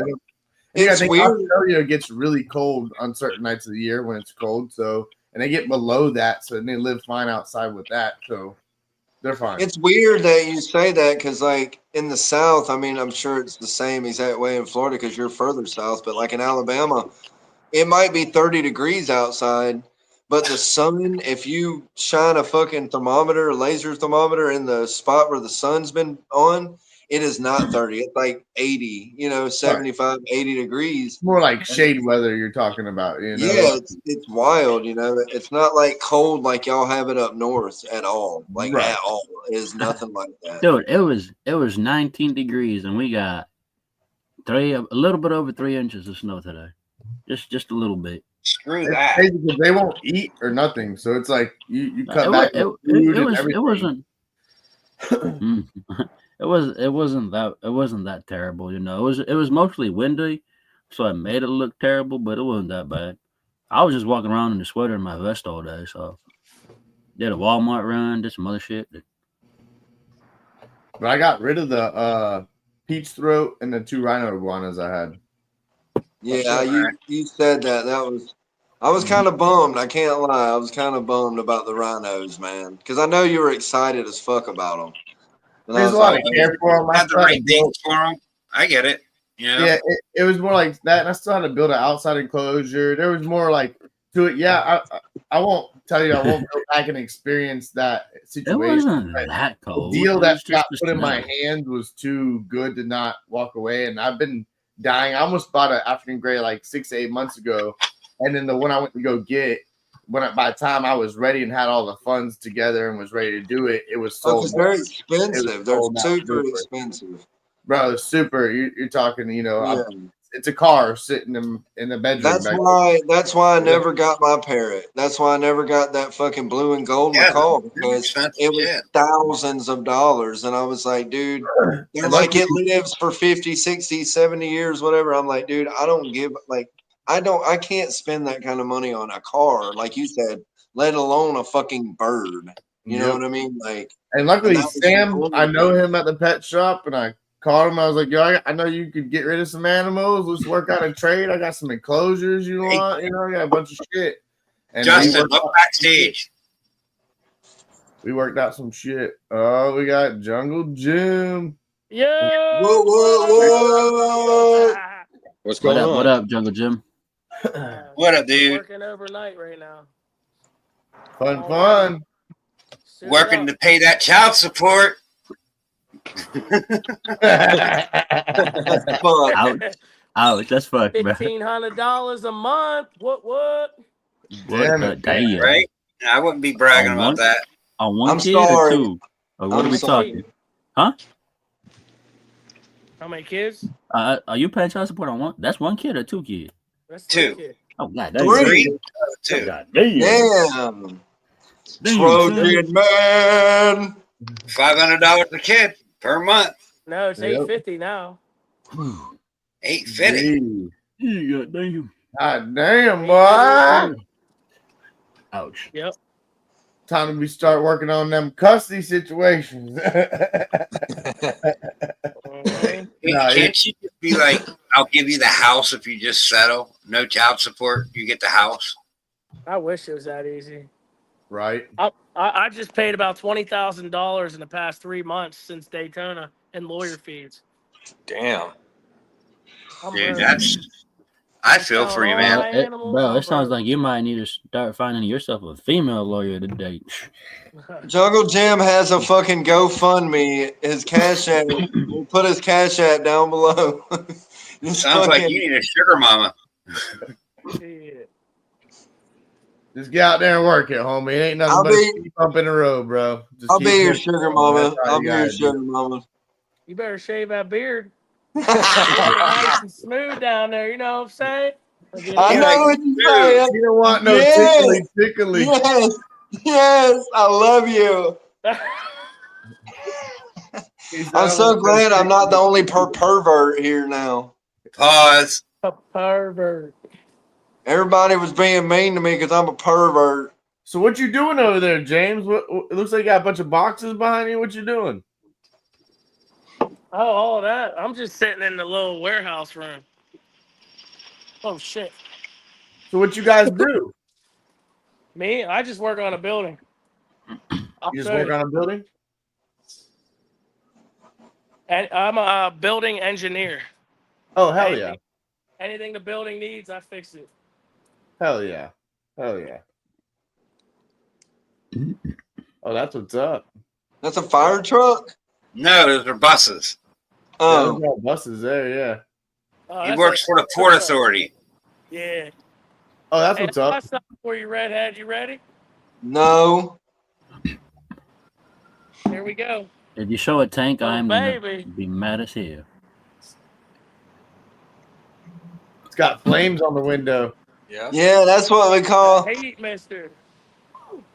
It's weird. Australia gets really cold on certain nights of the year when it's cold, and they get below that, so they live fine outside with that, so they're fine. It's weird that you say that because, like, in the South, I mean, I'm sure it's the same exact way in Florida because you're further south, but like in Alabama, it might be 30 degrees outside, but the sun, if you shine a fucking thermometer, laser thermometer in the spot where the sun's been on, it is not 30. It's like 80, 75, 80 degrees. It's more like shade weather you're talking about, Yeah, it's wild, It's not like cold like y'all have it up north at all. Like at all. It is nothing like that. Dude, it was 19 degrees and we got a little bit over 3 inches of snow today. Just a little bit. Screw It's that. crazy because they won't eat or nothing, so it's like you cut back. It wasn't. It wasn't that terrible, It was mostly windy, so it made it look terrible, but it wasn't that bad. I was just walking around in the sweater and my vest all day, so did a Walmart run, did some other shit. But I got rid of the peach throat and the 2 rhino iguanas I had. Yeah, you said that. I was kind of bummed. I can't lie. I was kind of bummed about the rhinos, man, because I know you were excited as fuck about them. There's a lot of care for them. Had the right things for them. I get it. Yeah, it was more like that, and I still had to build an outside enclosure. There was more like to it. Yeah, I won't tell you I won't go back and experience that situation. It wasn't that cold. The deal that got put in my hand was too good to not walk away, and I've been dying. I almost bought an African gray like 6 to 8 months ago, and then the one I went to go get, by the time I was ready and had all the funds together and was ready to do it, it was sold. It's very expensive. They're super expensive. Bro, it's super. You're talking, it's a car sitting in the bedroom. That's why I never got my parrot. That's why I never got that fucking blue and gold macaw because it was thousands of dollars. And I was like, dude, they're like it lives for 50, 60, 70 years, whatever. I'm like, dude, I don't give I can't spend that kind of money on a car, like you said, let alone a fucking bird. You know Yep. what I mean? Like, And luckily, and that was Sam, the I only know thing. him at the pet shop, and I called him. I was like, "Yo, I know you could get rid of some animals. Let's work out a trade. I got some enclosures you want. You know, I got a bunch of shit." And Justin, look backstage. we worked out some shit. Oh, we got Jungle Jim. Yo, What? What's What going up? on? What up, Jungle Jim? What up, dude? Working overnight right now. Fun. Suited Working up. to pay that child support. That's fun. Ouch. Ouch. That's fucked, man. $1,500 a month. What? What Damn the it. damn? Right? I wouldn't be bragging On about one- that. On one I'm kid sorry. or two? Or what I'm are we sorry. talking? Huh? How many kids? Are you paying child support on one? That's one kid or two kids? That's Two. 3 kids. Oh god, damn. Three. Two. God damn. Damn. Damn, Trojan man. $500 a kid per month. No, it's Yep. $850 now. son. $850. Yeah, damn. God damn, boy. Ouch. Yep. Time to be start working on them custody situations. Mhm. Nah, Can't you just be like, I'll give you the house if you just settle? No child support. You get the house. I wish it was that easy. Right. I just paid about $20,000 in the past 3 months since Daytona in lawyer fees. Damn. I'm Dude, broke. that's, I feel for you, All man. my animals, Bro, I'm it sounds broke. like you might need to start finding yourself a female lawyer to date. Jungle Jim has a fucking GoFundMe. His cash app. We'll put his cash app down below. It's Sounds like fucking- you need a sugar mama. Shit. Just get out there and work it, homie. It ain't nothing I'll but be- a speed bump in the road, bro. Just I'll keep be your pushing. sugar That's mama. all I'll you be your gotta do. sugar mama. You better shave that beard. Get it nice and smooth down there. You know what I'm saying? I You know like, what you're dude, saying. You don't want no Yes. tickly. Yes, yes, I love you. I'm so glad I'm not the only pervert here now. Pause. A pervert. Everybody was being mean to me because I'm a pervert. So what you doing over there, James? It looks like you got a bunch of boxes behind you. What you doing? Oh, all that. I'm just sitting in the little warehouse room. Oh shit. So what you guys do? Me? I just work on a building. I'll You just show work you. on a building? And I'm a building engineer. Oh, hell yeah. Anything the building needs, I fix it. Hell yeah. Hell yeah. Oh, that's what's up. That's a fire truck? No, those are buses. Yeah, Oh, there's no buses there, yeah. Oh, He that's works for the Port Authority. Yeah. Oh, that's Hey, what's I up. got something for you, Redhead. You ready? no. Here we go. If you show a tank, Oh, I'm gonna baby. be mad as hell. It's got flames on the window. Yeah. Yeah, that's what we call. Heat, mister.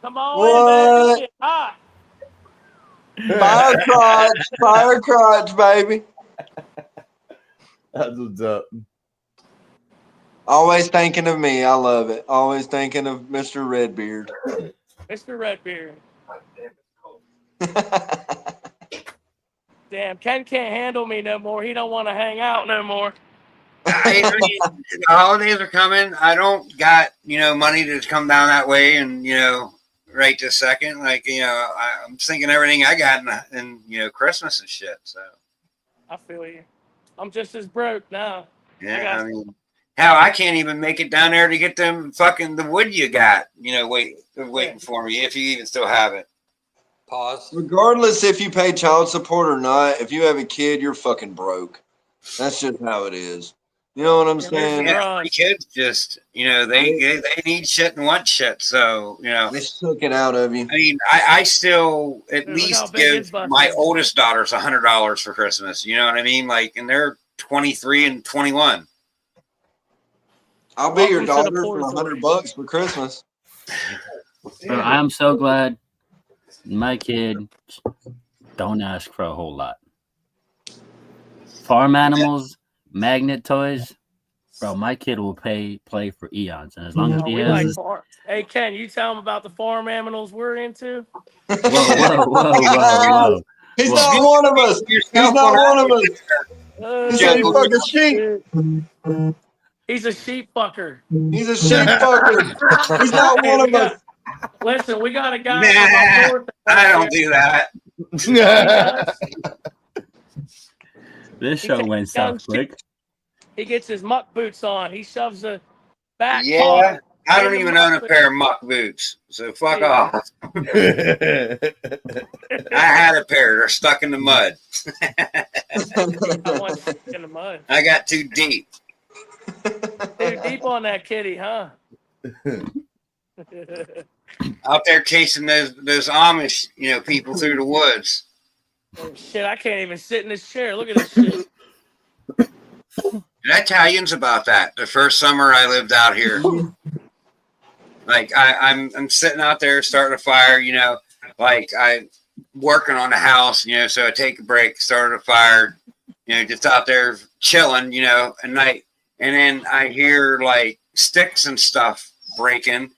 Come on What? in, man. It's hot. Fire crotch, baby. That's what's up. Always thinking of me. I love it. Always thinking of Mr. Redbeard. Mr. Redbeard. Damn, Ken can't handle me no more. He don't want to hang out no more. I mean, the holidays are coming. I don't got, money to come down that way and, right this second. Like, I'm thinking everything I got in Christmas and shit. So, I feel you. I'm just as broke now. yeah, I mean, hell, I can't even make it down there to get them the wood you got, waiting for me, if you even still have it. Pause. Regardless if you pay child support or not, if you have a kid, you're fucking broke. That's just how it is. You know what I'm saying? Yeah, my kids just, they need shit and want shit. So, They took it out of you. I mean, I still at Dude, look how least big his give bus my is. oldest daughters $100 for Christmas. You know what I mean? Like, and they're 23 and 21. I'll be your Welcome to the daughter Port for Authority. $100 for Christmas. Bro, I am so glad my kid don't ask for a whole lot. Farm animals, magnet toys, Bro, my kid will play for eons, and as long as Oh, he we has like this. farm. Hey, Ken, you tell him about the farm animals we're into. Whoa. He's Whoa. not one of us. He's Yourself not one of us. He said he Jungle. fucking sheep. He's a sheep fucker. He's a sheep fucker. He's not Hey, one of us. Listen, we got a guy Nah, from up north. I don't do that. He does. This He show takes went young south quick. He gets his muck boots on. He shoves a back Yeah, paw I don't in the even muck own a boot. pair of muck boots, so fuck Yeah. off. I had a pair. They're stuck in the mud. I want to stick in the mud. I got too deep. Too deep on that kitty, huh? Out there chasing those Amish, people through the woods. Oh, shit, I can't even sit in this chair. Look at this shit. Did I tell you about that? The first summer I lived out here, like I'm sitting out there starting a fire, like I working on the house, so I take a break, start a fire, just out there chilling, at night, and then I hear like sticks and stuff breaking,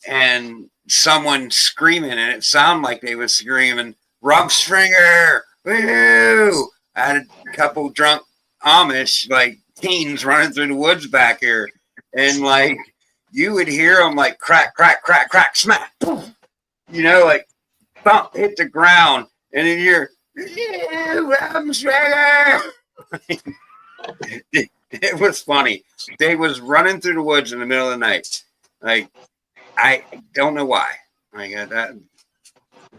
and someone screaming, and it sounded like they was screaming, "Rumspringer, woo!" I had a couple drunk Amish, like teens, running through the woods back here, and like you would hear them like crack, crack, crack, crack, smack, like thump hit the ground, and then you're Rumspringer. It was funny. They was running through the woods in the middle of the night. Like, I don't know why. Like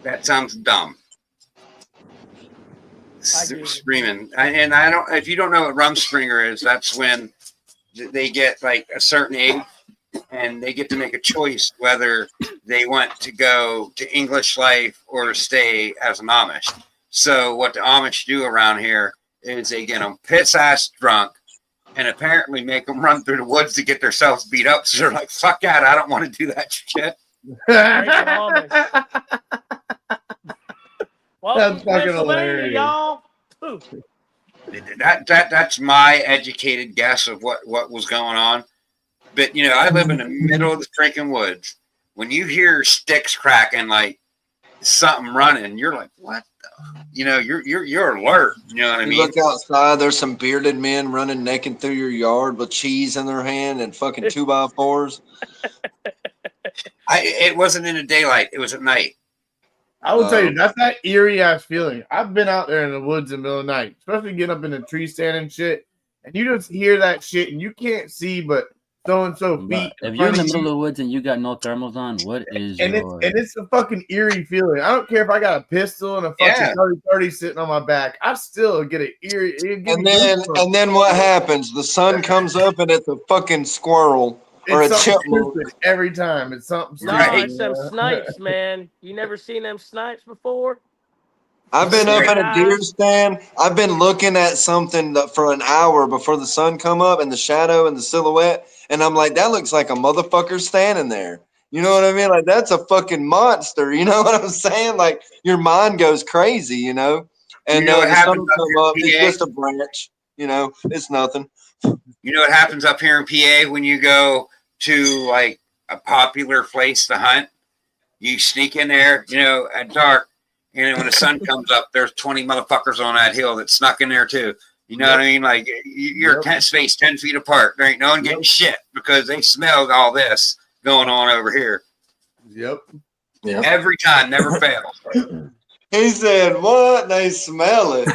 that sounds dumb. Screaming, and I don't. If you don't know what Rumspringer is, that's when they get like a certain age, and they get to make a choice whether they want to go to English life or stay as an Amish. So what the Amish do around here is they get them piss ass drunk, and apparently make them run through the woods to get themselves beat up. So they're like, "Fuck that! I don't want to do that shit." Welcome That's to fucking Pennsylvania, hilarious. y'all. Ooh. That's my educated guess of what was going on. But I live in the middle of the freaking woods. When you hear sticks cracking, like something running, you're like, "What the?" You're alert. You know what I You mean? look outside, there's some bearded men running naked through your yard with cheese in their hand and fucking 2x4s. It wasn't in the daylight. It was at night. I will tell you, that's that eerie ass feeling. I've been out there in the woods in the middle of the night, especially getting up in the tree stand and shit, and you just hear that shit, and you can't see but so and so feet. If you're in the middle of the woods and you got no thermals on, what is it's a fucking eerie feeling. I don't care if I got a pistol and a fucking 30-30 sitting on my back. I still get an eerie. And then what happens? The sun comes up and it's a fucking squirrel or a chipmunk. Every time. It's something stupid. No, it's them snipes, man. You never seen them snipes before? I've been up in a deer stand. I've been looking at something for an hour before the sun come up and the shadow and the silhouette. And I'm like, that looks like a motherfucker standing there. You know what I mean? Like, that's a fucking monster. You know what I'm saying? Like, your mind goes crazy, And what the sun will come up. PA? It's just a branch. It's nothing. You know what happens up here in PA when you go to like a popular place to hunt? You sneak in there, at dark, and then when the sun comes up, there's 20 motherfuckers on that hill that snuck in there too. You know what I mean? Like you're spaced 10 feet apart. There ain't no one getting shit because they smelled all this going on over here. Yep. Every time, never fails. He said, "What? They smell it."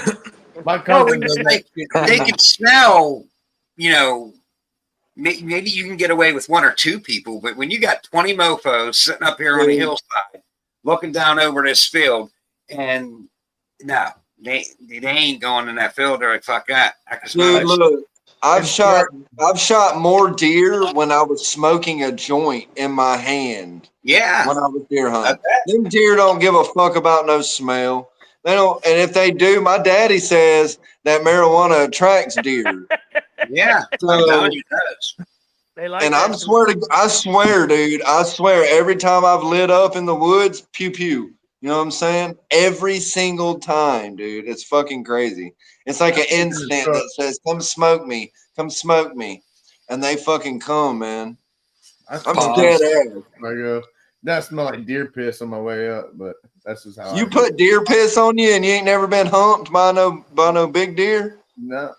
My cousin they can smell, maybe you can get away with one or two people, but when you got 20 mofos sitting up here on the hillside looking down over this field, and no, they ain't going in that field. They're like, "Fuck that." I can smell Dude, it. look, I've shot more deer when I was smoking a joint in my hand. Yeah. When I was deer hunting. Them deer don't give a fuck about no smell. They don't, and if they do, my daddy says that marijuana attracts deer. Yeah. So, They like and that. I swear, dude, every time I've lit up in the woods, pew pew. You know what I'm saying? Every single time, dude. It's fucking crazy. It's like an instant that says, "Come smoke me. Come smoke me." and they fucking come, man. I I'm smell dead like- ass. I go. That smell like deer piss on my way up, but that's just how You I put deer piss on you, and you ain't never been humped by no big deer. no.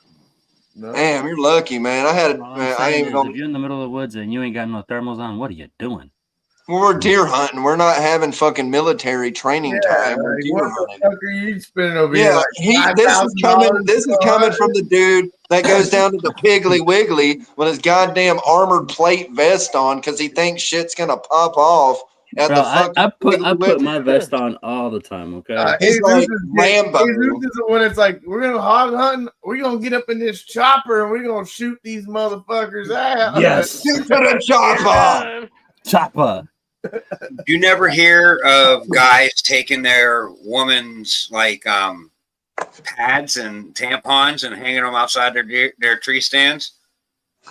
Damn, you're lucky, man. I had, All man, I'm I saying ain't is, gonna. if you're in the middle of the woods and you ain't got no thermals on, what are you doing? We're deer hunting. We're not having fucking military training time. We're like, deer what hunting. the fuck are you spending over Yeah, here? Like this is coming. $5,000 This is for coming hunting? from the dude that goes down to the Piggly Wiggly with his goddamn armored plate vest on because he thinks shit's gonna pop off at Bro, the fucking. I put Piggly Wiggly. my vest on all the time. Okay. He's like Rambo. Jesus is when it's like we're gonna hog hunting. We're gonna get up in this chopper and we're gonna shoot these motherfuckers out. Yes. Shoot to the chopper. Chopper. You never hear of guys taking their woman's like pads and tampons and hanging them outside their tree stands?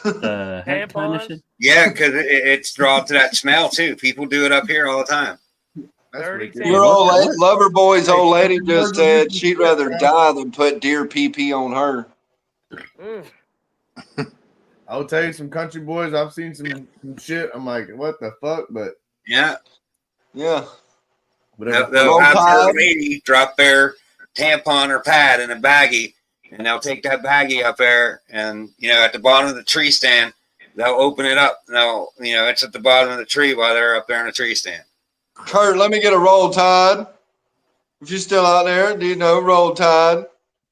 Head condition. Yeah, because it's drawn to that smell too. People do it up here all the time. That's Dirty wicked. Your old lady, Loverboy's old lady just said she'd rather die than put deer pee on her. I'll tell you, some country boys. I've seen some shit. I'm like, what the fuck? But Yeah, whatever. they'll have their lady drop their tampon or pad in a baggie, and they'll take that baggie up there, and at the bottom of the tree stand, they'll open it up. It's at the bottom of the tree while they're up there in the tree stand. Kurt, let me get a Roll Tide. If you're still out there, do you know Roll Tide?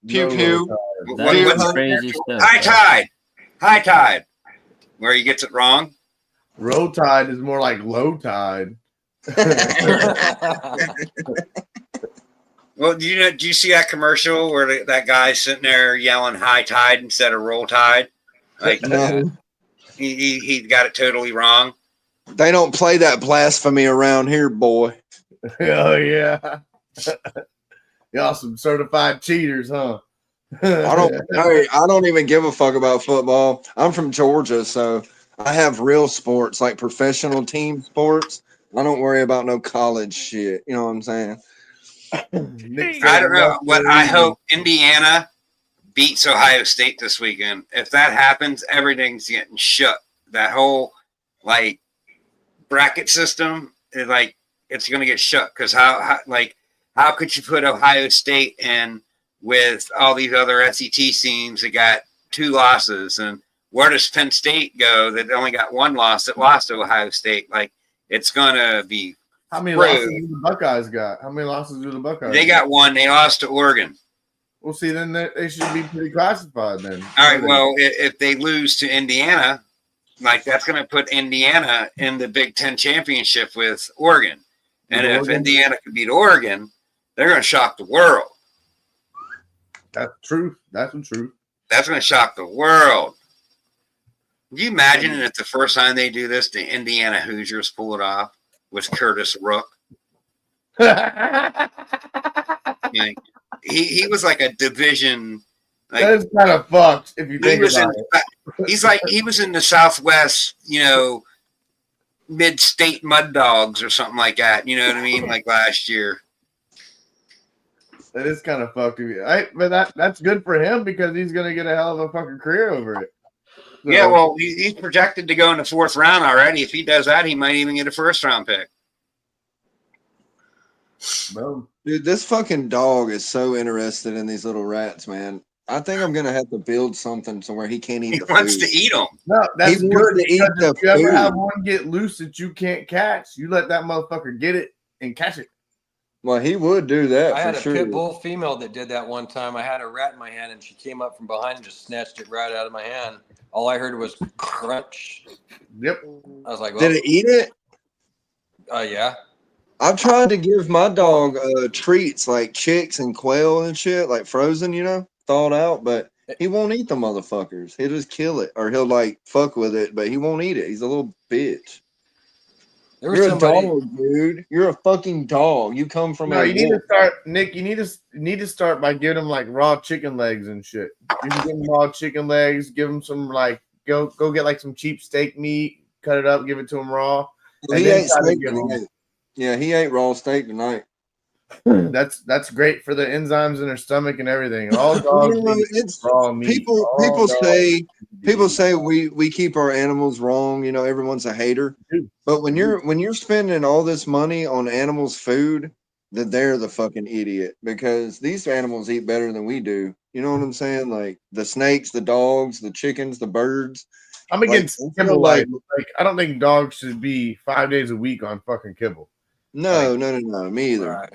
Pew No pew. That's crazy stuff. High tide. Where he gets it wrong. Roll tide is more like low tide. Well, do you see that commercial where that guy's sitting there yelling high tide instead of roll tide? Like No. he got it totally wrong. They don't play that blasphemy around here, boy. Oh yeah. Y'all some certified cheaters, huh? I don't even give a fuck about football. I'm from Georgia, so I have real sports, like professional team sports. I don't worry about no college shit. You know what I'm saying? I don't know. What I hope Indiana beats Ohio State this weekend. If that happens, everything's getting shut. That whole bracket system is it's going to get shut because how could you put Ohio State in with all these other SEC teams that got 2 losses, and where does Penn State go that only got 1 loss that lost to Ohio State? It's going to be. How many losses do the Buckeyes got? How many losses do the Buckeyes? They got 1. They lost to Oregon. Well, see, then they should be pretty classified then. All right. Well, if they lose to Indiana, that's going to put Indiana in the Big Ten championship with Oregon. And if Indiana can beat Oregon, they're going to shock the world. That's true. That's the truth. That's going to shock the world. Can you imagine if the first time they do this, the Indiana Hoosiers pull it off with Curtis Rook? He was like a division. That is kind of fucked if you think about it. He was in the Southwest, mid-state Mud Dogs or something like that. You know what I mean? Like last year. That is kind of fucked. But that's good for him because he's gonna get a hell of a fucking career over it. So, yeah, well, he's projected to go in the 4th round already. If he does that, he might even get a 1st-round pick. Boom. Dude, this fucking dog is so interested in these little rats, man. I think I'm gonna have to build something to where he can't eat. He wants to eat them. No, that's He good. wants to eat Because the if you ever food. have one get loose that you can't catch, you let that motherfucker get it and catch it. Well, he would do that I had for a sure. pit bull female that did that one time. I had a rat in my hand, and she came up from behind and just snatched it right out of my hand. All I heard was crunch. Yep. I was like, well, Did it eat it? yeah. I've tried to give my dog treats like chicks and quail and shit, like frozen, thawed out, but he won't eat the motherfuckers. He'll just kill it, or he'll fuck with it, but he won't eat it. He's a little bitch. There was You're somebody. a dog, dude. You're a fucking dog. You come from No, a you need to wolf. start, Nick. You need to start by giving them raw chicken legs and shit. You can give them raw chicken legs. Give them some go get some cheap steak meat, cut it up, give it to them raw. He ate steak tonight. Yeah, he ate raw steak tonight. That's great for the enzymes in their stomach and everything. All dogs need raw meat. People say we keep our animals wrong. You know, everyone's a hater. But when you're spending all this money on animals' food, that they're the fucking idiot, because these animals eat better than we do. You know what I'm saying? Like the snakes, the dogs, the chickens, the birds. I'm against kibble life. Like I don't think dogs should be 5 days a week on fucking kibble. No, me either. Right.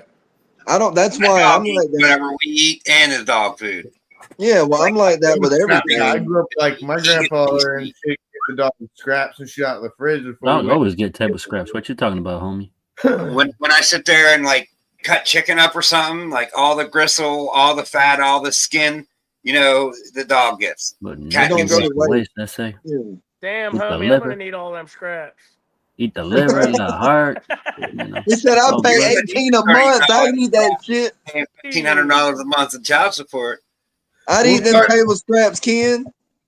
I don't. That's why I'm like that. Whatever we eat and the dog food. Yeah, well, I'm like that with everything. I grew up like my grandfather and shit get the dog scraps and shit out of the fridge. Dog always get table scraps. What you talking about, homie? When I sit there and like cut chicken up or something, like all the gristle, all the fat, all the skin, you know, the dog gets. But cat don't go to waste. I say. Damn, homie, I'm gonna need all them scraps. Eat the liver, the heart. You know. He said, "I'll pay $18 a month. I need that shit. $1,500 a month in child support. I'd eat them table scraps, Ken.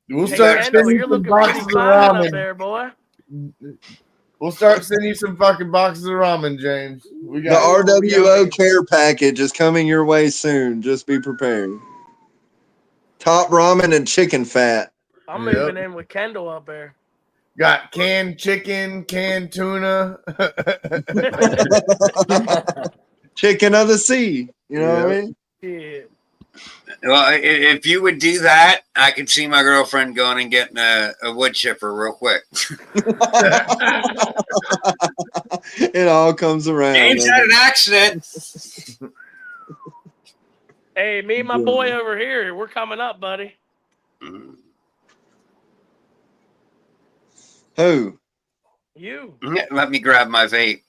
We'll start sending you some boxes of ramen. There, boy. We'll start sending you some fucking boxes of ramen, James. The RWO care package is coming your way soon. Just be prepared. Top ramen and chicken fat. I'm moving in with Kendall up there. Got canned chicken, canned tuna. Chicken of the sea. You know what I mean? Yeah. Well, if you would do that, I could see my girlfriend going and getting a wood chipper real quick. It all comes around. James had an accident. Hey, me and my boy over here, we're coming up, buddy. Who? You. Let me grab my vape.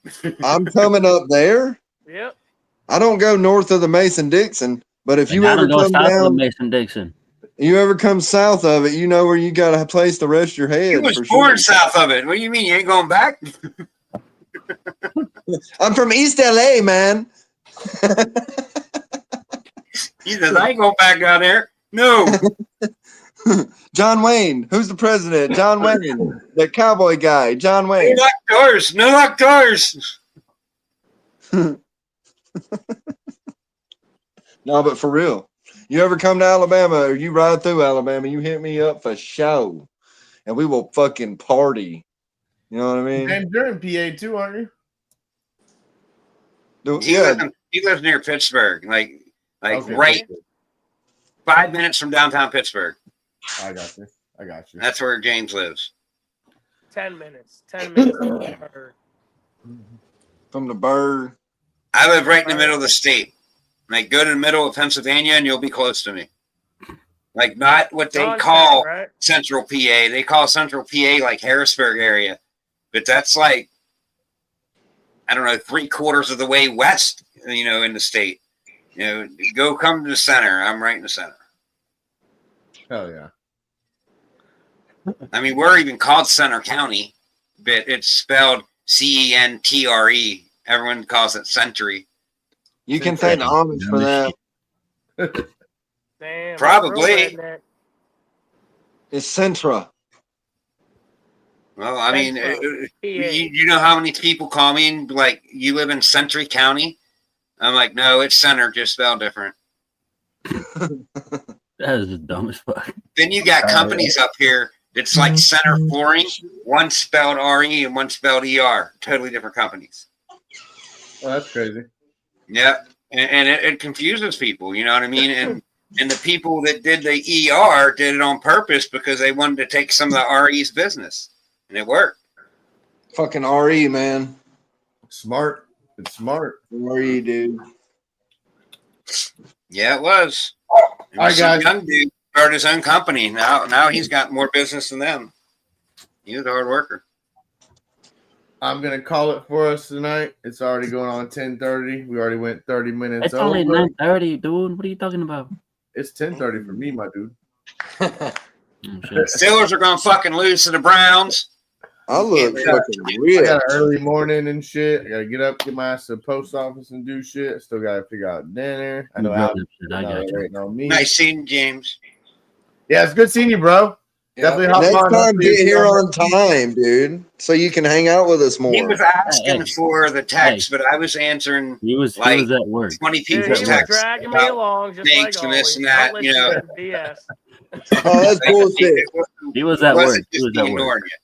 I'm coming up there. Yep. I don't go north of the Mason-Dixon, but if you ever come down Mason-Dixon, you ever come south of it, you know where you got a place to rest your head. You was born south of it. What do you mean you ain't going back? I'm from East LA, man. He says, I ain't going back down there. No. John Wayne. Who's the president? John Wayne. The cowboy guy. John Wayne. No locked doors. No locked doors. No, but for real. You ever come to Alabama or you ride through Alabama, you hit me up for show. And we will fucking party. You know what I mean? And you're in PA too, aren't you? He lives near Pittsburgh. Like okay, right 5 minutes from downtown Pittsburgh. I got you. That's where James lives. 10 minutes. 10 minutes from the bird. From the bird. I live right in the middle of the state. Like, go to the middle of Pennsylvania and you'll be close to me. Like, not what they call Central PA. They call Central PA like Harrisburg area. But that's like, I don't know, 3/4 of the way west, you know, in the state. You know, come to the center. I'm right in the center. Hell yeah. I mean, we're even called Center County, but it's spelled CENTRE. Everyone calls it Century. You can thank the Amish for that. Damn, probably. It's Centra. Well, I mean, you know how many people call me and like, you live in Century County? I'm like, no, it's Center, just spelled different. That is the dumbest fuck. Then you got companies up here that's like Center Flooring, one spelled RE and one spelled ER. Totally different companies. Oh, that's crazy. Yeah, and it confuses people, you know what I mean? And the people that did the ER did it on purpose because they wanted to take some of the RE's business, and it worked. Fucking RE, man. Smart. It's smart. RE, dude. Yeah, it was. I got young dude started his own company. Now he's got more business than them. He was a hard worker. I'm gonna call it for us tonight. It's already going on 10:30. We already went 30 minutes. It's only 9:30, dude. What are you talking about? It's 10:30 for me, my dude. Steelers are gonna fucking lose to the Browns. I look fucking weird. I got an early morning and shit. I gotta get up, get my ass to the post office and do shit. I still gotta figure out dinner. I know how waiting on me. Nice seeing you, James. Yeah, it's good seeing you, bro. Definitely Yep. hop Next on. time, get here on time, dude, so you can hang out with us He more. was asking Hey. for the text, but I was answering He was like at work. 20 Dude, people's he was texts dragging me about along just snakes like and this always. and Don't that. listen You know, to the BS. Oh, that's bullshit. He was at work. wasn't He just was me at work. ignoring you.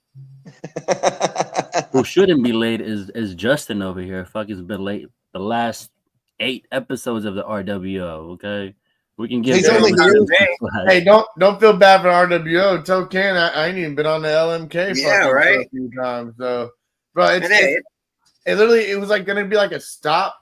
Who shouldn't be late is Justin over here. Fucking's been late the last 8 episodes of the RWO. Okay, we can give He's him only some here. slack. Hey, don't feel bad for RWO. Tell Ken I ain't even been on the LMK Yeah, fucking right. for a few times. So, bro, And hey, it literally it was like gonna be like a stop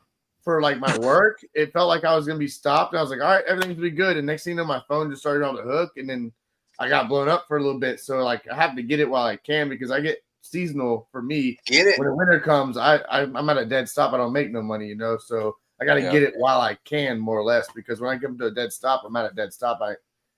for like my work. It felt like I was gonna be stopped. And I was like, all right, everything's gonna be good. And next thing you know, my phone just started on the hook, and then I got blown up for a little bit. So like I have to get it while I can because I get seasonal for me. get it. When the winter comes, I'm at a dead stop. I don't make no money, so I got to get it while I can, more or less, because when I come to a dead stop, I'm at a dead stop. I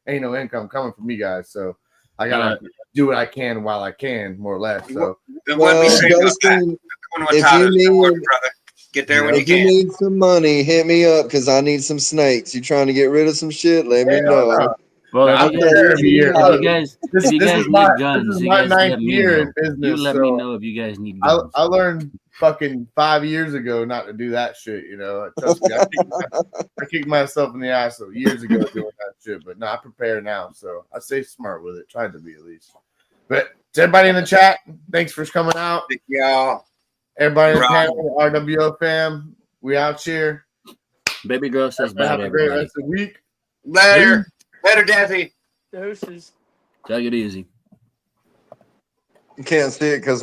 ain't no income coming from you guys, so I gotta do what I can while I can, more or less. So And what we Well, say about that, Justin, going if Watatas, you don't worry, need- brother. Get there when you if you can. need some money, hit me up because I need some snakes. You trying to get rid of some shit? Let me hell know. no. Well, I'm if you guys, there if every you, year. if you guys, This if you guys is my need guns, you my guys ninth let me year know. in business. You let so me know if you guys need I guns. learned fucking 5 years ago not to do that shit. Trust me, I kicked myself in the ass years ago doing that shit. But no, I prepare now, so I stay smart with it. Tried to be at least. But to everybody in the chat, thanks for coming out. Thank y'all. Everybody in the Right. panel, RWO fam, we out here. Baby girl says bye Have to a great everybody. rest of the week. Later. Later, Daffy. Deuces. Take it easy. You can't see it because